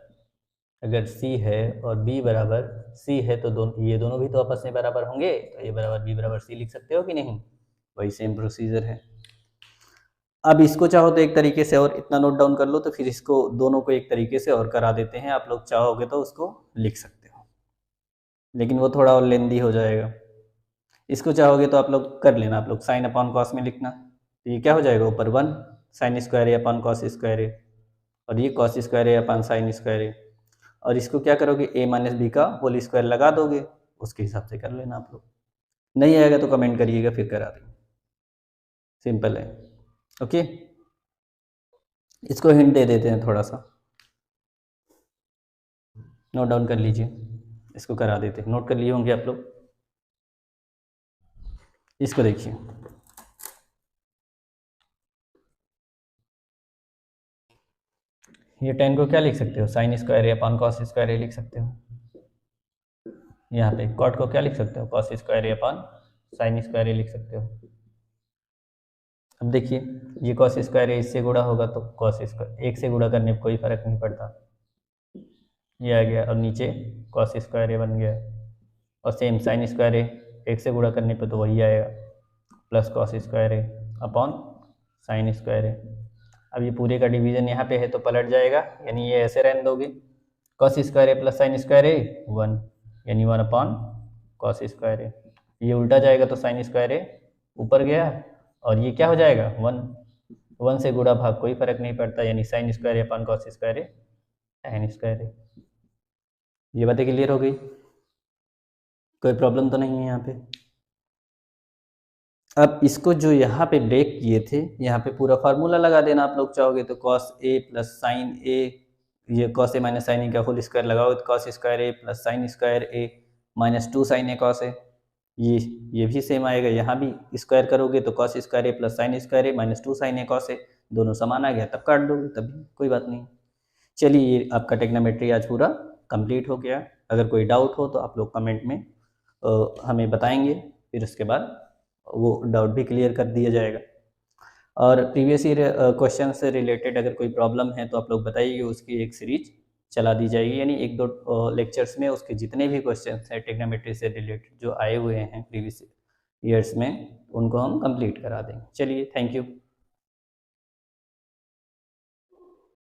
अगर c है और b बराबर c है तो ये दोनों भी तो आपस में बराबर होंगे, तो a बराबर b बराबर c लिख सकते हो कि नहीं, वही सेम प्रोसीजर है। अब इसको चाहो तो एक तरीके से और इतना नोट डाउन कर लो, तो फिर इसको दोनों को एक तरीके से और करा देते हैं। आप लोग चाहोगे तो उसको लिख सकते हो, लेकिन वो थोड़ा और लेंदी हो जाएगा। इसको चाहोगे तो आप लोग कर लेना, आप लोग साइन अपॉन कॉस में लिखना, तो ये क्या हो जाएगा, ऊपर 1 sign square A upon cos square A, और ये cos square A upon sign square A, और इसको क्या करोगे, a माइनस बी का होल स्क्वायर लगा दोगे, उसके हिसाब से कर लेना आप लोग। नहीं आएगा तो कमेंट करिएगा, फिर करा देंगे, सिंपल है। ओके, इसको हिंट दे देते हैं थोड़ा सा, नोट डाउन कर लीजिए, इसको करा देते हैं, नोट कर लिए होंगे आप लोग। इसको देखिए, ये tan को क्या लिख सकते हो, sign square A upon cos square ए लिख सकते हो। यहाँ पे कॉट को क्या लिख सकते हो, cos square A upon sign square ए लिख सकते हो। अब देखिए, ये कॉस स्क्वायर ए इससे गुणा होगा तो कॉस स्क्वायर, एक से गुणा करने पर कोई फर्क नहीं पड़ता, ये आ गया, और नीचे कॉस स्क्वायर ए बन गया, और सेम साइन स्क्वायर ए एक से गुणा करने पे तो वही आएगा, plus cos square A upon sign square ए। अब ये पूरे का डिवीजन यहाँ पे है तो पलट जाएगा, यानी ये ऐसे रहने दोगे, cos square A plus sign square A 1, यानी 1 अपॉन कॉस स्क्वायर ए। ये उल्टा जाएगा तो साइन स्क्वायर ए ऊपर गया, और ये क्या हो जाएगा 1 से गुणा भाग कोई फर्क नहीं पड़ता, यानी sine square A upon cos square A tan square A. ये बातें क्लियर हो गई, कोई प्रॉब्लम तो नहीं है यहाँ पे। अब इसको जो यहाँ पे ब्रेक किए थे, यहाँ पे पूरा फार्मूला लगा देना आप लोग चाहोगे तो, कॉस ए प्लस साइन ए, ये कॉस ए माइनस साइन ए का होल स्क्वायर लगाओ तो cos square A plus sign square A minus 2 sign A cos A, ये भी सेम आएगा। यहाँ भी स्क्वायर करोगे तो cos square A plus sign square A minus 2 sign A cos ए, दोनों समान आ गया, तब काट दोगे तभी कोई बात नहीं। चलिए, ये आपका टेक्नोमेट्री आज पूरा कंप्लीट हो गया। अगर कोई डाउट हो तो आप लोग कमेंट में हमें बताएंगे, फिर उसके बाद वो डाउट भी क्लियर कर दिया जाएगा। और प्रीवियस ईयर क्वेश्चन से रिलेटेड अगर कोई प्रॉब्लम है तो आप लोग बताइए, उसकी एक सीरीज चला दी जाएगी, यानी 1-2 लेक्चर्स में उसके जितने भी क्वेश्चन हैं टेक्नोमेट्री से रिलेटेड जो आए हुए हैं प्रीवियस ईयर्स में, उनको हम कंप्लीट करा देंगे। चलिए, थैंक यू।